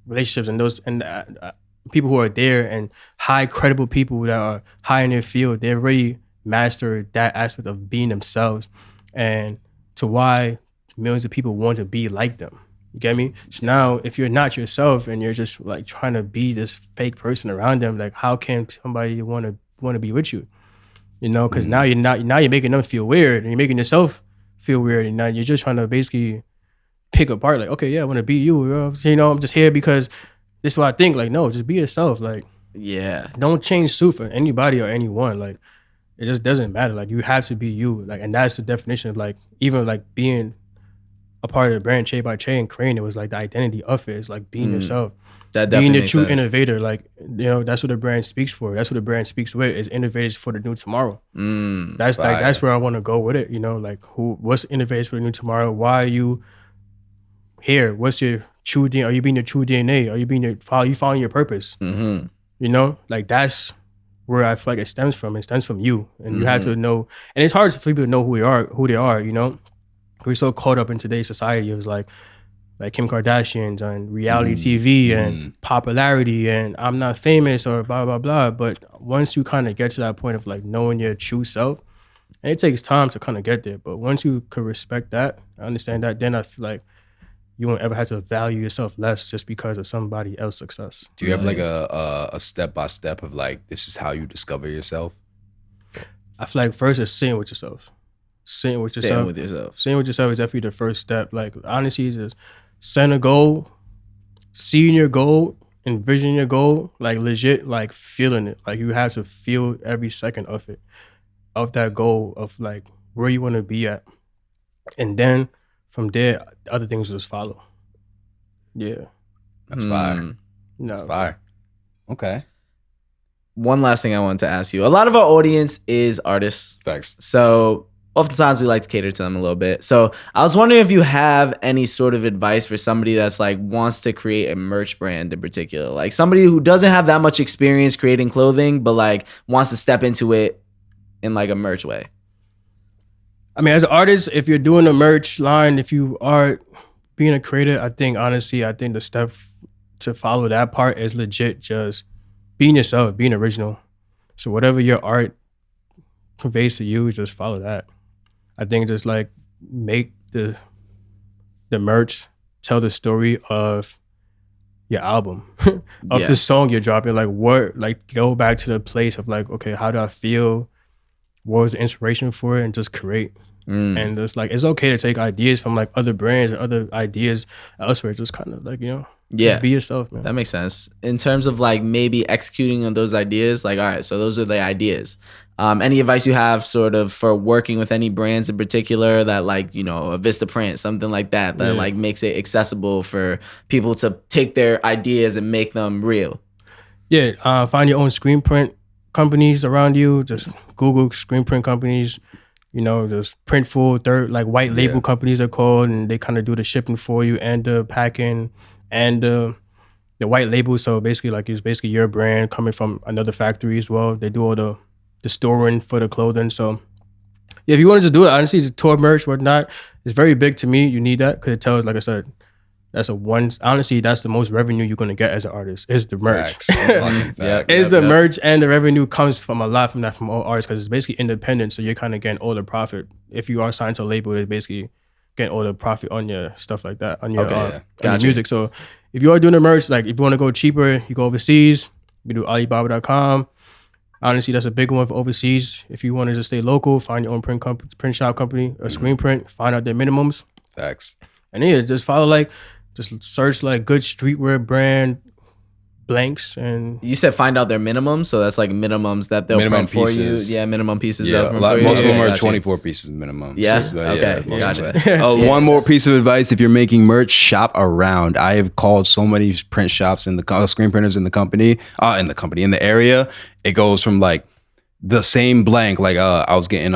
relationships and people who are there and high credible people that are high in their field, they already mastered that aspect of being themselves and to why millions of people want to be like them. You get me? So now if you're not yourself and you're just like trying to be this fake person around them, like how can somebody want to be with you? Because now you're making them feel weird and you're making yourself feel weird, and now you're just trying to basically pick apart. Like, okay, I want to be you. I'm just here because this is what I think. Like, no, just be yourself. Like, don't change suit for anybody or anyone. Like, it just doesn't matter. Like, you have to be you. Like, and that's the definition of like even like being a part of the brand Che by Che and creating it was like the identity of it. It's like being yourself. That being definitely the true makes sense. innovator, like that's what the brand speaks for. That's what the brand speaks with is innovators for the new tomorrow. That's like that's where I want to go with it. Like what's innovators for the new tomorrow? Why are you here? What's your true DNA? Are you being your true DNA? Are you being you following your purpose? Like that's where I feel like it stems from. It stems from you, and you have to know. And it's hard for people to know who they are. We're so caught up in today's society. It was like Kim Kardashian and reality TV and popularity and I'm not famous or blah, blah, blah. But once you kind of get to that point of like knowing your true self, and it takes time to kind of get there. But once you could respect that, understand that, then I feel like you won't ever have to value yourself less just because of somebody else's success. Do you have like a step-by-step of like, this is how you discover yourself? I feel like first is sitting with yourself. Sitting with yourself is definitely the first step. Like honestly, just set a goal, seeing your goal, envisioning your goal, like legit, like feeling it. Like you have to feel every second of it, of that goal, of like where you want to be at. And then from there, other things just follow. Yeah. That's fire. No. That's fire. Okay. one last thing I wanted to ask you. A lot of our audience is artists. Facts. So oftentimes we like to cater to them a little bit. So I was wondering if you have any sort of advice for somebody that's like wants to create a merch brand in particular, like somebody who doesn't have that much experience creating clothing, but like wants to step into it in like a merch way. I mean, as an artist, if you're doing a merch line, if you are being a creator, I think the step to follow that part is legit just being yourself, being original. So whatever your art conveys to you, just follow that. I think just like make the merch tell the story of your album, of the song you're dropping. Like what, like go back to the place of like, okay, how do I feel? What was the inspiration for it? And just create. And it's like, it's okay to take ideas from like other brands and other ideas elsewhere. Just kind of like, just be yourself, man. That makes sense. In terms of like maybe executing on those ideas, like, all right, so those are the ideas. Any advice you have sort of for working with any brands in particular that like, a Vista print, something like that like makes it accessible for people to take their ideas and make them real? Yeah, find your own screen print companies around you. Just Google screen print companies. There's Printful, like white label companies are called, and they kind of do the shipping for you and the packing and the white label. So basically, like it's basically your brand coming from another factory as well. They do all the storing for the clothing. So yeah, if you want to just do it, honestly, it's tour merch, whatnot. It's very big to me. You need that because it tells, like I said, honestly, that's the most revenue you're gonna get as an artist is the merch. Merch, and the revenue comes from all artists because it's basically independent. So you're kind of getting all the profit. If you are signed to a label, they're basically getting all the profit on your stuff like that, on your on your music. So if you are doing the merch, like if you want to go cheaper, you go overseas. You do Alibaba.com. Honestly, that's a big one for overseas. If you want to just stay local, find your own print shop company, a screen print, find out their minimums. Facts. And yeah, just follow just search like good streetwear brand blanks. And you said find out their minimums, so that's like minimums that they'll print for you. Yeah, minimum pieces. Yeah, most of them are 24 pieces minimum. Yeah, so, okay, gotcha. One more piece of advice: if you're making merch, shop around. I have called so many print shops and the screen printers in the area. It goes from like the same blank, like I was getting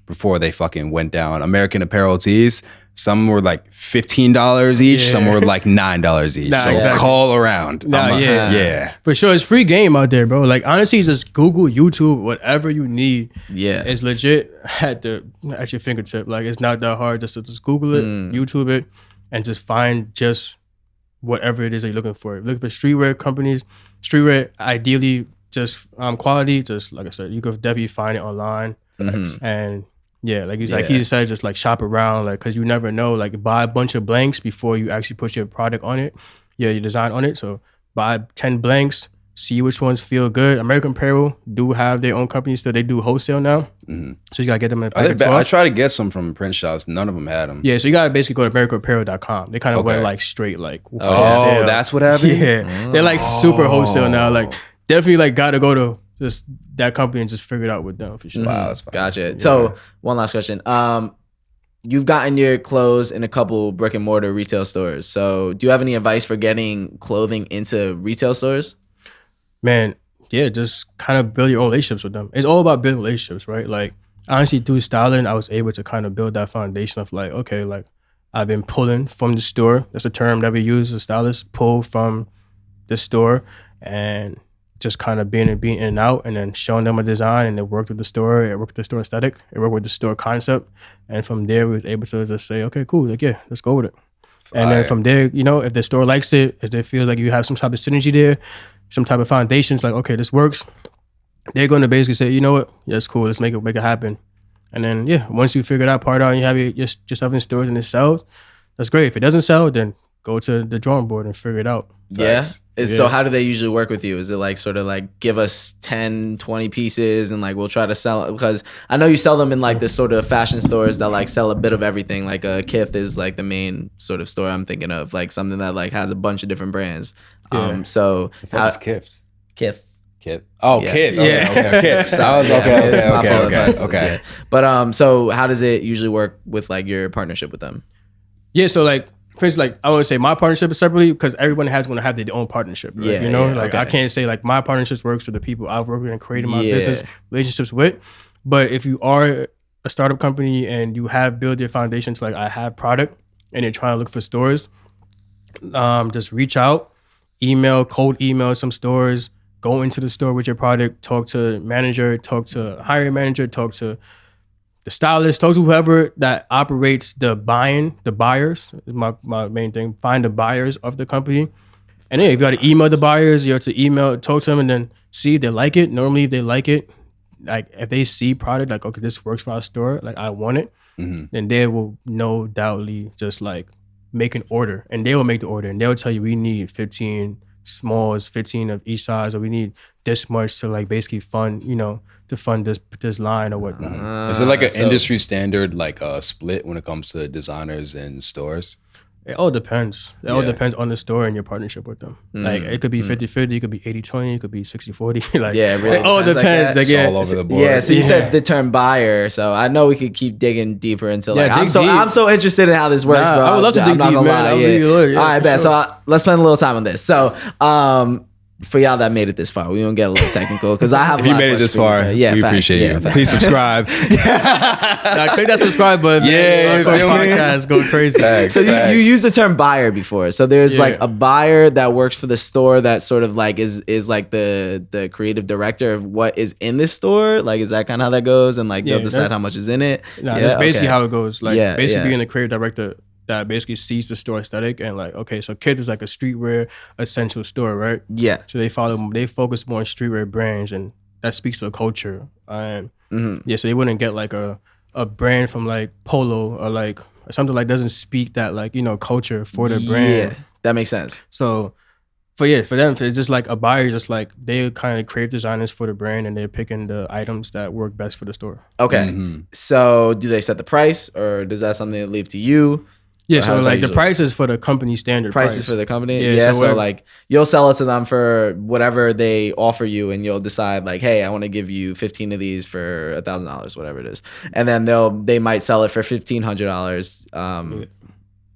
before they fucking went down, American Apparel tees. Some were like $15 each. Some were like $9 each. So call around. Yeah. For sure, it's free game out there, bro. Like honestly, just Google, YouTube, whatever you need. Yeah, it's legit at your fingertip. Like it's not that hard. Just Google it, YouTube it, and just find just whatever it is that you're looking for. Look for streetwear companies. Streetwear, ideally, just quality. Just like I said, you could definitely find it online. And yeah, like he said, just like shop around, like because you never know. Like buy a bunch of blanks before you actually put your product on it, your design on it. So buy 10 blanks, see which ones feel good. American Apparel do have their own company, so they do wholesale now. So you gotta get them in a pack. I try to get some from print shops. None of them had them. Yeah, so you gotta basically go to AmericanApparel.com. They kind of went like straight like. Oh, that's what happened. Yeah, they're like super wholesale now. Like definitely like gotta go to just that company and just figure it out with them for sure. Wow, that's fine. Gotcha. Yeah. So one last question. You've gotten your clothes in a couple brick and mortar retail stores. So do you have any advice for getting clothing into retail stores? Man, yeah, just kind of build your own relationships with them. It's all about building relationships, right? Like honestly, through styling, I was able to kind of build that foundation of like, okay, like I've been pulling from the store. That's a term that we use as stylists, pull from the store and just kind of being in and out, and then showing them a design, and it worked with the store. It worked with the store aesthetic. It worked with the store concept, and from there we was able to just say, okay, cool, like yeah, let's go with it. And then from there, if the store likes it, if they feel like you have some type of synergy there, some type of foundations, like okay, this works, they're going to basically say, you know what, yeah, it's cool, let's make it happen. And then once you figure that part out, and you have your stuff in stores and it sells, that's great. If it doesn't sell, then go to the drawing board and figure it out. So how do they usually work with you? Is it like sort of like give us 10, 20 pieces and like we'll try to sell it? Because I know you sell them in like this sort of fashion stores that like sell a bit of everything. Like a Kith is like the main sort of store I'm thinking of, like something that like has a bunch of different brands. So how's Kith? Kith. Oh, yeah. Kith. Okay. Kith. So I was okay. Yeah. But so how does it usually work with like your partnership with them? Yeah, so like for instance, like I would say my partnership is separately because everyone has going to have their own partnership, right? Yeah, You know, yeah, like okay. I can't say like my partnerships works with the people I've worked with and created my Yeah. business relationships with. But if you are a startup company and you have built your foundation to like I have product and you're trying to look for stores, just reach out, cold email some stores, go into the store with your product, talk to manager, talk to hiring manager, talk to the stylist, talk to whoever that operates the buyers is my main thing. Find the buyers of the company. And then if you got to email the buyers, you have to talk to them and then see if they like it. Normally if they like it, like if they see product, like, okay, this works for our store, like I want it, then they will no doubtly just like make an order and they will make the order and they'll tell you we need 15 smalls, 15 of each size, or we need this much to like basically fund, to fund this line or whatnot. Is it like an industry standard, like a split when it comes to designers and stores? It all depends. It all depends on the store and your partnership with them. Like it could be 50-50, it could be 80-20, it could be 60-40. Like Yeah, it really it all depends. like Like, It's all over the board. Yeah, so you said the term buyer, so I know we could keep digging deeper into like Yeah, dig deep. I'm so interested in how this works, bro. I would love to dig I'm not deep, gonna man. lie, I'll yeah. be your lawyer, yeah, All right, for bet. sure. So let's spend a little time on this. So for y'all that made it this far, we gonna get a little technical because I have. If you made it this far, we appreciate you. facts. Please subscribe. Now, click that subscribe button. Yeah, man. feel me? Podcast go crazy. So you used the term buyer before. So there's like Yeah. a buyer that works for the store that sort of like is like the creative director of what is in the store. Like, is that kind of how that goes? And like they'll Yeah, decide that- how much is in it. Nah, that's basically how it goes. Like Yeah, basically yeah. being a creative director that basically sees the store aesthetic and like, okay, so Kith is like a streetwear essential store, right? Yeah. So they focus more on streetwear brands and that speaks to the culture. And yeah, so they wouldn't get like a brand from like Polo or like something like doesn't speak that like, culture for the brand. Yeah, that makes sense. So for them, it's just like a buyer, just like they kind of creative designers for the brand and they're picking the items that work best for the store. Okay. So do they set the price or does that something they leave to you? Yeah, Or so how does that like the usually- price is for the company standard Prices price. for the company? Yeah, Yeah, so so we're- like you'll sell it to them for whatever they offer you and you'll decide like, hey, I want to give you 15 of these for $1,000, whatever it is. And then they might sell it for $1,500.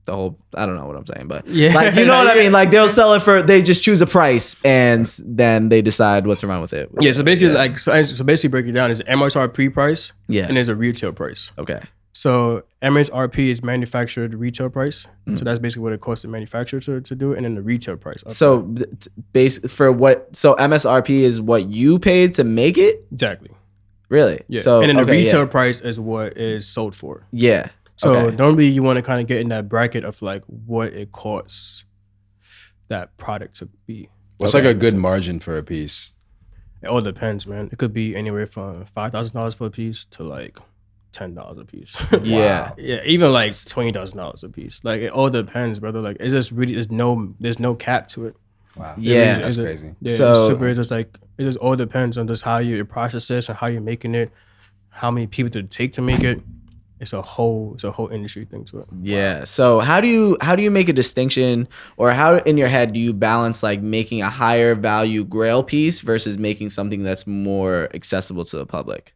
The whole, I don't know what I'm saying, but Yeah. like, you know what I mean? Like they'll sell it they just choose a price and then they decide what to run with it. Yeah, so basically so basically break it down is MSRP price Yeah. and there's a retail price. Okay. So MSRP is manufactured retail price. So that's basically what it costs the manufacturer to do it, and then the retail price. So so MSRP is what you paid to make it? Exactly. Really? Yeah. So and then the okay, retail yeah. price is what is sold for. Yeah. So Okay. normally you want to kind of get in that bracket of like what it costs that product to be. What's like a good margin for a piece? It all depends, man. It could be anywhere from $5,000 for a piece to like $10 a piece. Yeah. Yeah, even like $20,000 a piece. Like it all depends, brother. Like it's just really there's no cap to it. Wow. Yeah. That's crazy. Yeah, So- it's super. It's just like it just all depends on just how your process is and how you're making it, how many people to take to make it. It's a whole industry thing to it. Yeah. So how do you make a distinction, or how in your head do you balance like making a higher value grail piece versus making something that's more accessible to the public?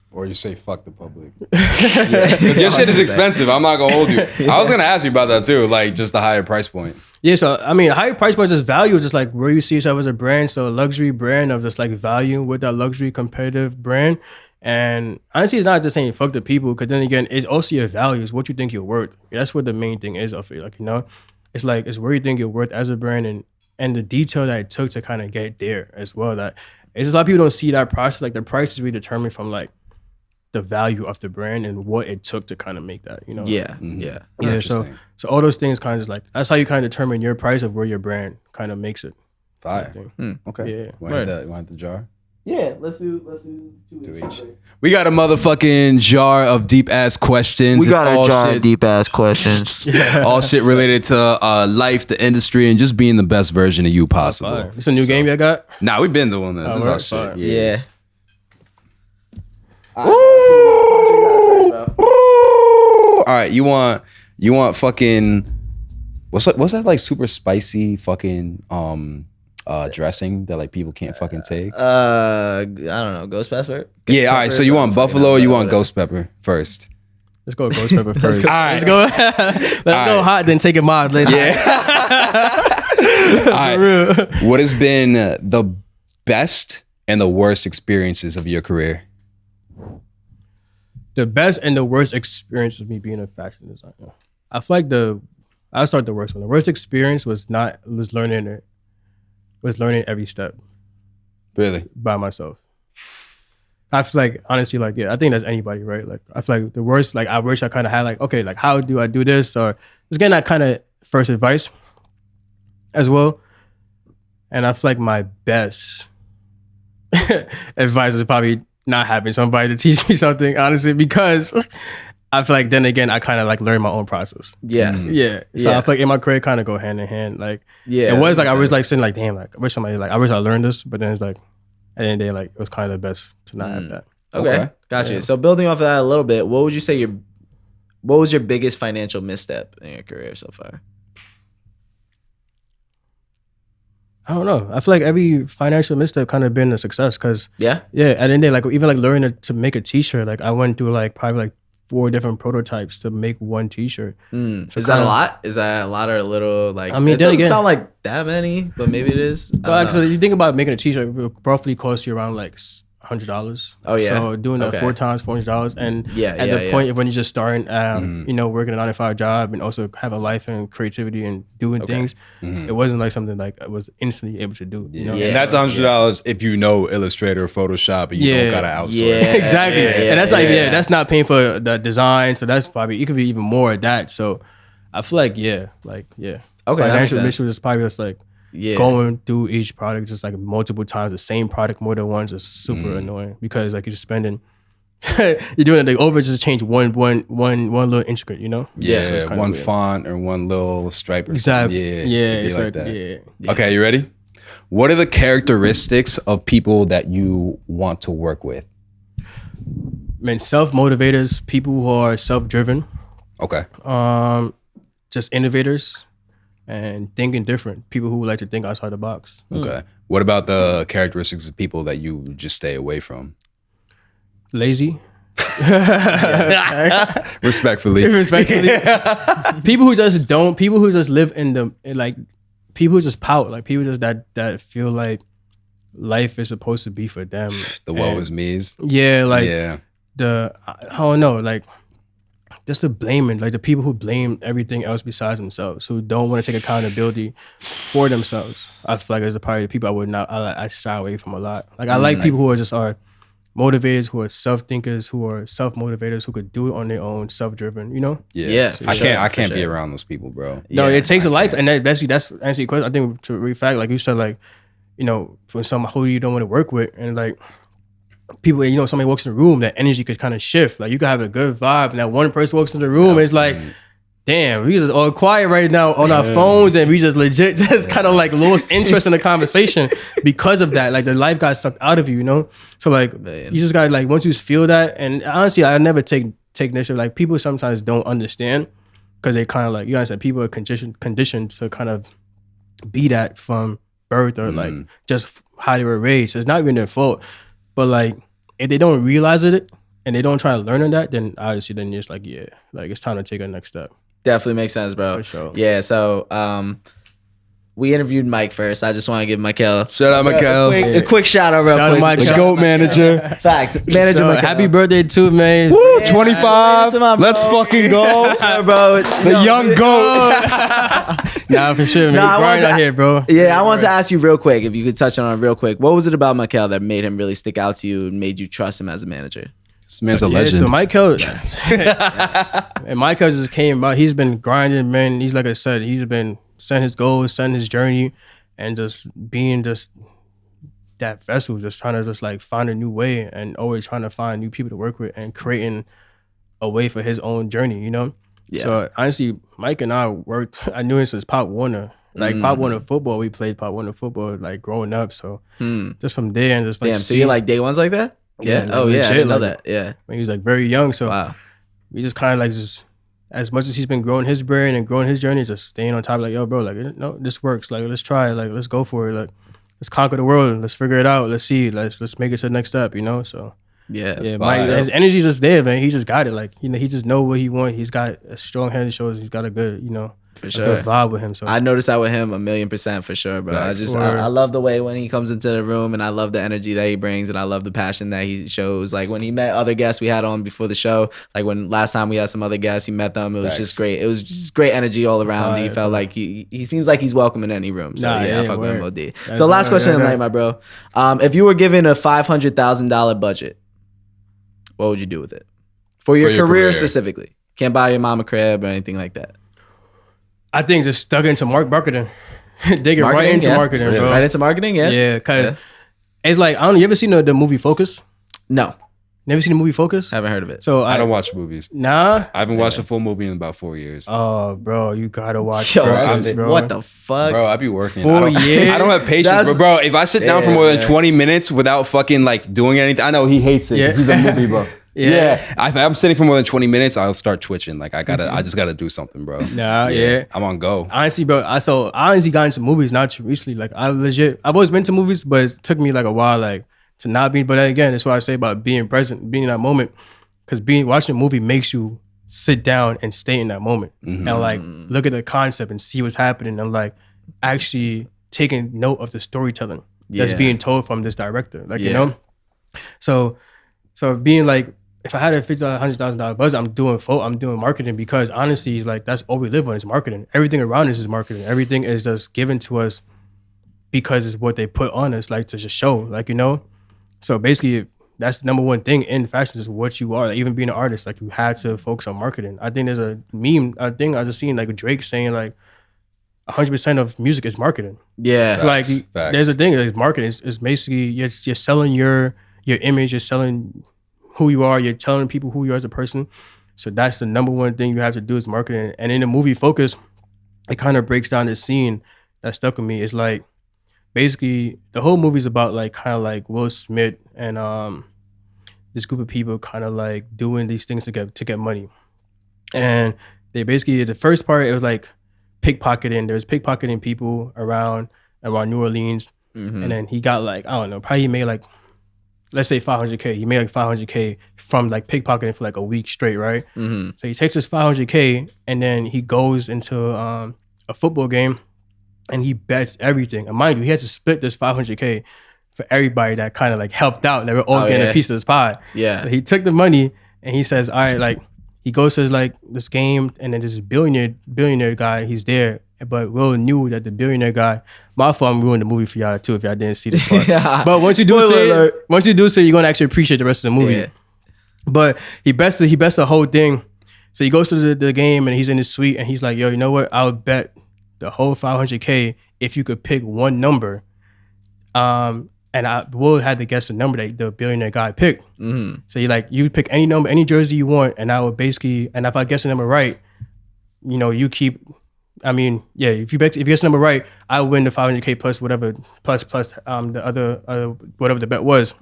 Or you say fuck the public. Because your shit is expensive. I'm not gonna hold you. I was gonna ask you about that too, like just the higher price point. Yeah, so I mean, higher price point is just value, just like where you see yourself as a brand. So a luxury brand of just like value with that luxury competitive brand. And honestly, it's not just saying fuck the people, because then again, it's also your values, what you think you're worth. That's what the main thing is of it. Like, it's like it's where you think you're worth as a brand and the detail that it took to kind of get there as well. That it's just a lot of people don't see that process. Like the price is really determined from like the value of the brand and what it took to kind of make that, Yeah. Yeah. Yeah, so all those things kind of just like that's how you kind of determine your price of where your brand kind of makes it. Fire. Okay. Yeah. You want the jar? Yeah. Let's do Do each. We got a motherfucking jar of deep ass questions. We got It's a all jar shit- of deep ass questions. all shit related to life, the industry, and just being the best version of you possible. Fire. It's a new game you got? Nah, we've been doing this. This is our word? shit. Fire. Yeah. All right, you want fucking what's that like super spicy fucking dressing that like people can't fucking take? I don't know. Ghost pepper. Yeah, all right. So you want buffalo or you want ghost pepper first? Let's go ghost pepper first. Let's go. Let's go hot, then take it mild later. Yeah. All right. What has been the best and the worst experiences of your career? The best and the worst experience of me being a fashion designer. I feel like I'll start the worst one. The worst experience was learning every step. Really? By myself. I feel like, honestly, like, yeah, I think that's anybody, right? Like, I feel like the worst, like, I wish I kind of had, like, okay, like, how do I do this? Or just getting that kind of first advice as well. And I feel like my best advice is probably not having somebody to teach me something, honestly, because I feel like then again, I kind of like learn my own process. Yeah. Yeah. So I feel like in my career kind of go hand in hand. Like, Yeah. it was like, I was like sitting like, damn, like, I wish I learned this, but then it's like, at the end of the day, like, it was kind of the best to not have that. Okay. Gotcha. Yeah. So building off of that a little bit, what would you say what was your biggest financial misstep in your career so far? I don't know. I feel like every financial misstep kind of been a success because Yeah. at the end of the day, like even like learning to make a t-shirt, like I went through like probably like 4 different prototypes to make one t-shirt. So Is that a lot? Is that a lot or a little like? I mean, it then doesn't again, sound like that many, but maybe it is. Well, actually, you think about making a t-shirt, it will roughly cost you around like $100. Oh, yeah. So doing that Okay. 4 times $400, and at the point when you're just starting, you know, working a 9-to-5 job and also having life and creativity and doing things, it wasn't like something like I was instantly able to do. You know? And that's $100 if you know Illustrator or Photoshop and you don't gotta outsource. Yeah. Exactly. And that's like, that's not paying for the design. So that's probably, it could be even more of that. So I feel like, Okay, financial issues is probably just like Yeah. going through each product just like multiple times, the same product more than once is super annoying because like you're just spending, you're doing it like over just to change one little intricate, you know? Yeah, So it's one weird. font or one little stripe or Exactly. something. Yeah, it'd be it's like like, that. yeah. Okay, you ready? What are the characteristics of people that you want to work with? Man, self-motivators, people who are self-driven, Okay. just innovators and thinking different, people who like to think outside the box. Okay. What about the characteristics of people that you just stay away from? Lazy. Respectfully. People who just live in the, like, people who just pout, like people just that feel like life is supposed to be for them. The woe is me's. Yeah, like Yeah. I don't know, like just the blaming, like the people who blame everything else besides themselves, who don't want to take accountability for themselves. I feel like there's a part of the people I shy away from a lot. Like I like people who are motivators, who are self-thinkers, who are self-motivators, who could do it on their own, self-driven, you know? Yeah, for sure, I for can't be sure. around those people, bro. No, Yeah, it takes a life, and that's answering your question. I think to refact, like you said, like, you know, for someone who you don't want to work with, and like people, you know, somebody walks in the room, that energy could kind of shift. Like you could have a good vibe, and that one person walks in the room, it's like, damn, we just all quiet right now on our phones, and we just legit just kind of like lost interest in the conversation because of that. Like the life got sucked out of you, you know. So like you just got like once you feel that, and honestly, I never take initiative. Like people sometimes don't understand because they kind of like, you understand, people are conditioned to kind of be that from birth or like just how they were raised. So it's not even their fault, but like if they don't realize it and they don't try to learn on that, then obviously then it's like, yeah, like it's time to take a next step. Definitely makes sense, bro. For sure. Yeah. So, we interviewed Mike first. I just want to give Michael Shout out, Michael. a quick shout out, real Shout out quick. Mike. The GOAT manager. Facts, manager. So, Michael. happy birthday too, man. Woo, Yeah, 25. come on, bro. Let's fucking go. Sure, bro. The young GOAT. Nah, for sure, man. Nah, I Grind want to- out here, bro. Yeah, I want to ask you real quick, if you could touch on it real quick. What was it about Michael that made him really stick out to you and made you trust him as a manager? This man's a Yeah, legend. so Michael, and Michael just came out. He's been grinding, man. He's like I said, he's been setting his goals, setting his journey, and just being just that vessel, just trying to just like find a new way and always trying to find new people to work with and creating a way for his own journey, you know? Yeah. So honestly, Mike and I worked, I knew him since Pop Warner. Like Pop Warner football, we played Pop Warner football like growing up. So just from there and just like Damn, so you're like day ones like that? Yeah. like, Oh, yeah. I legit, didn't know like- that. Yeah. when he was like very young. So Wow. we just kind of like just, as much as he's been growing his brain and growing his journey, just staying on top of like, yo, bro, like, no, this works. Like, let's try it. Like, let's go for it. Like, let's conquer the world. Let's figure it out. Let's see. Let's make it to the next step, you know? So Yeah. Yeah, fire. his energy's just there, man. He just got it. Like, you know, he just know what he wants. He's got a strong head and shoulders. He's got a good, you know, For a sure. good vibe with him. So I noticed that with him 1,000,000% for sure, bro. Facts. I love the way when he comes into the room, and I love the energy that he brings, and I love the passion that he shows. Like when he met other guests we had on before the show, like when last time we had some other guests, he met them. It was just great. It was just great energy all around. He felt like he seems like he's welcome in any room. So I fuck with him OD. So last question of the night, my bro. If you were given a $500,000 budget, what would you do with it? For your career specifically. Can't buy your mom a crib or anything like that. I think just stuck into marketing. They get right into marketing, bro. Right into marketing, yeah. Yeah, cause it's like, I don't know, you ever seen the movie Focus? No. Never seen the movie Focus? Haven't heard of it. So I don't watch movies. Nah. I haven't watched a full movie in about 4 years. Oh, bro, you gotta watch Yo, Focus, bro. what the fuck? Bro, I be working. 4 years? I don't have patience, bro. If I sit down for more than 20 minutes without fucking like doing anything, I know he hates it. 'Cause he's a movie, bro. Yeah. If I'm sitting for more than 20 minutes, I'll start twitching. Like I just gotta do something, bro. Nah, yeah. I'm on go. Honestly, bro, I honestly got into movies not too recently. Like I've always been to movies, but it took me like a while, like to not be. But again, that's what I say about being present, being in that moment, because watching a movie makes you sit down and stay in that moment and like look at the concept and see what's happening and like actually taking note of the storytelling that's being told from this director. Like you know, so being like. If I had a $100,000 budget, I'm doing marketing because honestly, it's like that's all we live on is marketing. Everything around us is marketing. Everything is just given to us because it's what they put on us, like to just show, like you know. So basically, that's the number one thing in fashion is what you are. Like, even being an artist, like you had to focus on marketing. I think there's a meme, I just seen like Drake saying like 100% of music is marketing. Yeah, facts. There's a thing like marketing is basically you're selling your image, you're selling who you are, you're telling people who you are as a person. So that's the number one thing you have to do is marketing. And in the movie Focus, it kind of breaks down this scene that stuck with me. It's like basically the whole movie's about like kind of like Will Smith and this group of people kind of like doing these things to get money. And they basically, the first part, it was like pickpocketing. There was pickpocketing people around New Orleans. And then he got like, I don't know, probably he made like, let's say 500K. He made like 500K from like pickpocketing for like a week straight, right? So he takes his 500K and then he goes into a football game and he bets everything. And mind you, he had to split this 500K for everybody that kind of like helped out. They were all getting a piece of this pie. Yeah. So he took the money and he says, all right, like he goes to like this game and then this billionaire guy, he's there. But Will knew that the billionaire guy, my fault, I'm ruining the movie for y'all too if y'all didn't see this part. But once you do so, you're gonna actually appreciate the rest of the movie. Yeah. But he bets the whole thing. So he goes to the game and he's in his suite and he's like, yo, you know what? I'll bet the whole 500K if you could pick one number. And Will had to guess the number that the billionaire guy picked. So you pick any number, any jersey you want, and I would basically, and if I guess the number right, you know, you keep. I mean, yeah. If you guess the number right, I win the 500K plus whatever plus the other whatever the bet was.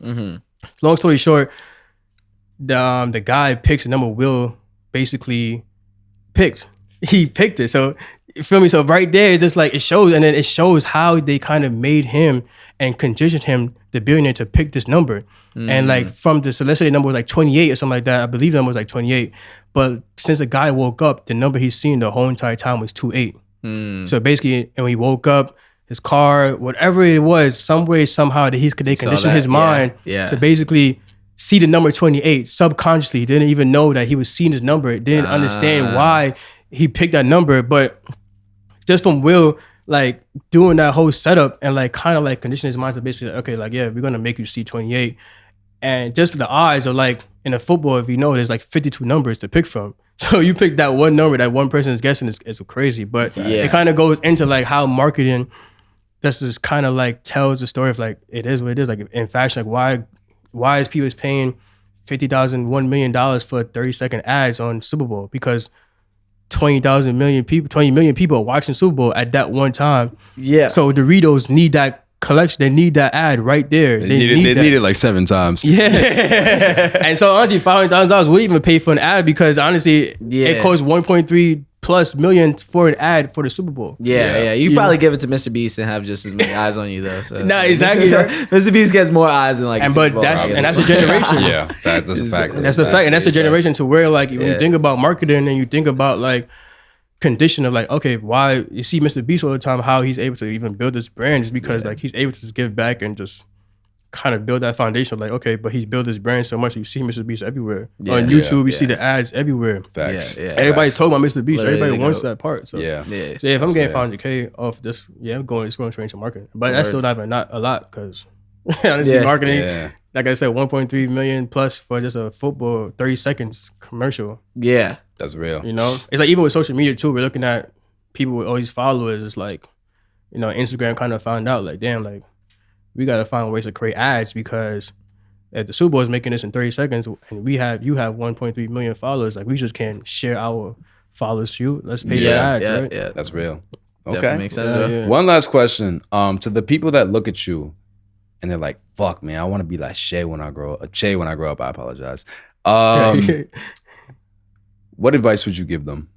Long story short, the guy picks the number Will basically picked. He picked it. So you feel me? So right there, it's just like it shows, and then it shows how they kind of made him and conditioned him, the billionaire, to pick this number. And like from the, so let's say the number was like 28 or something like that. I believe the number was like 28. But since the guy woke up, the number he's seen the whole entire time was 28. So basically, and when he woke up, his car, whatever it was, some way, somehow they conditioned his mind to basically see the number 28 subconsciously. He didn't even know that he was seeing his number. Didn't understand why he picked that number. But just from Will, like doing that whole setup and like kind of like conditioning his mind to basically, okay, like, yeah, we're going to make you see 28. And just the odds are like in a football, if you know, there's like 52 numbers to pick from. So you pick that one number that one person is guessing is crazy. But it kind of goes into like how marketing just kind of like tells the story of like, it is what it is. Like in fashion, like why is people paying $50,000, $1 million for 30-second ads on Super Bowl? Because 20 million people are watching Super Bowl at that one time. Yeah. So Doritos need that collection. They need that ad right there. They need it like 7 times. Yeah. And so honestly, $500,000 would even pay for an ad because honestly, it costs 1.3 plus million for an ad for the Super Bowl. Yeah. You probably give it to Mr. Beast and have just as many eyes on you though. So. Nah, exactly. Mr. Beast gets more eyes than like. And Super but Bowl, that's a generation. Yeah, that's a fact. That's the fact, and that's a generation to where like when you think about marketing and you think about like condition of like, okay, why you see Mr. Beast all the time, how he's able to even build this brand is because like he's able to just give back and just kind of build that foundation. Like, okay, but he's built this brand so much, you see Mr. Beast everywhere. On YouTube, you see the ads everywhere. Facts. Everybody's talking about Mr. Beast. Literally, Everybody wants that part. So yeah. So if I'm getting 500K off this, it's going straight into marketing. But that's still not a lot because honestly, marketing, like I said, 1.3 million plus for just a football 30 seconds commercial. Yeah. That's real. You know? It's like even with social media too, we're looking at people with all these followers. It's like, you know, Instagram kind of found out like, damn, like we got to find ways to create ads because if the Super Bowl is making this in 30 seconds and you have 1.3 million followers, like we just can't share our followers to you. Let's pay the ads, right? Yeah. That's real. Definitely Okay. makes sense. One last question. To the people that look at you and they're like, fuck man, I want to be like Shay when I grow up. I apologize. What advice would you give them?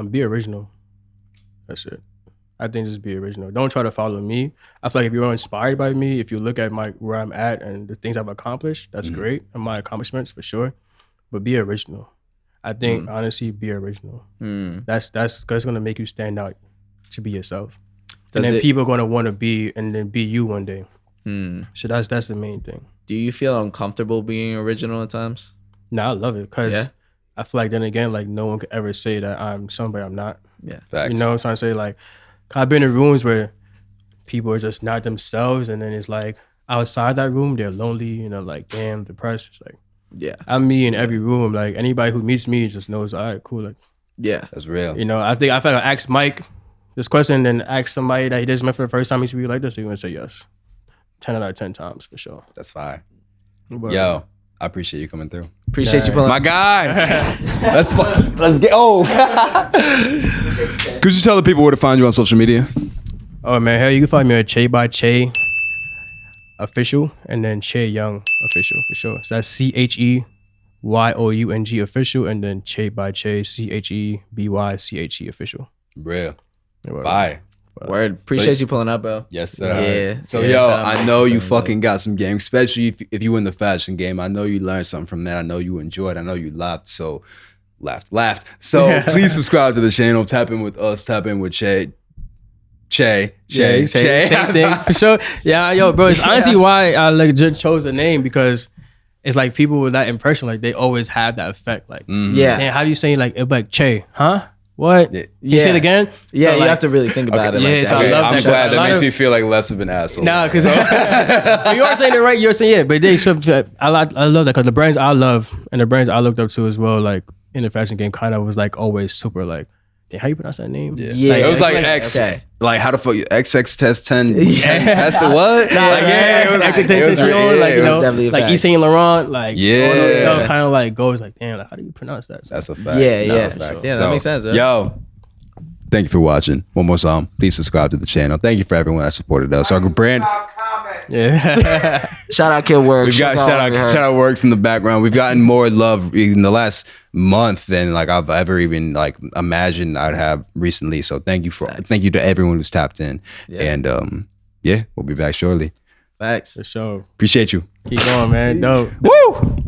Be original. That's it. I think just be original. Don't try to follow me. I feel like if you're inspired by me, if you look at where I'm at and the things I've accomplished, that's great. And my accomplishments for sure. But be original. I think honestly, be original. That's gonna make you stand out to be yourself. And then people are gonna want to be and then be you one day. So that's the main thing. Do you feel uncomfortable being original at times? No, I love it because I feel like then again, like no one could ever say that I'm somebody I'm not. Yeah, facts. You know what I'm trying to say? Like, I've been in rooms where people are just not themselves, and then it's like outside that room they're lonely, you know, like damn depressed. It's like I'm me in every room. Like anybody who meets me just knows, all right, cool. Like that's real. You know, I feel like I ask Mike this question and ask somebody that he just met for the first time, he's be like this, they're gonna say yes. 10 out of 10 times for sure. That's fire. Yo, I appreciate you coming through. Appreciate you pulling my guy. Let's get. Oh, could you tell the people where to find you on social media? Oh man, hell, you can find me at Che by Che official, and then Che Young official for sure. So that's CHEYOUNG official, and then Che by Che CHEBYCHE official. Real. Bye. Word. Appreciate you pulling up, bro. Yes, sir. Yeah. So, yo, I know you fucking got some game, especially if you in the fashion game. I know you learned something from that. I know you enjoyed. I know you laughed. So, So, please subscribe to the channel. Tap in with us. Tap in with Che. Same thing for sure. Yeah, yo, bro. It's honestly why I legit chose the name because it's like people with that impression, like they always have that effect. Like, man, how do you say like it's like Che? Huh? What? You say it again? Yeah, so, you like, have to really think about it. Yeah, like so that. I love I'm that. glad that makes me feel like less of an asshole. Nah, because you are saying it right. You're saying but they should. I love that because the brands I love and the brands I looked up to as well, like in the fashion game, kind of was like always super like. How you pronounce that name? Yeah. Like, it was like X. Okay. Like how the fuck you XX test 10 test or what? Nah, like it was XX test like you know, like Yves Saint Laurent, like all those stuff kind of like goes like damn, like how do you pronounce that? That's a fact. Yeah, That's a fact. Yeah, that makes sense. Right? Yo, thank you for watching. One more song. Please subscribe to the channel. Thank you for everyone that supported us. Our brand. Yeah. Shout out Kid Works. We've got shout out Works in the background. We've gotten more love in the last month than like I've ever even like imagined I'd have recently. So thank you to everyone who's tapped in. And we'll be back shortly. Thanks. For sure. Appreciate you. Keep going, man. Dope. Woo!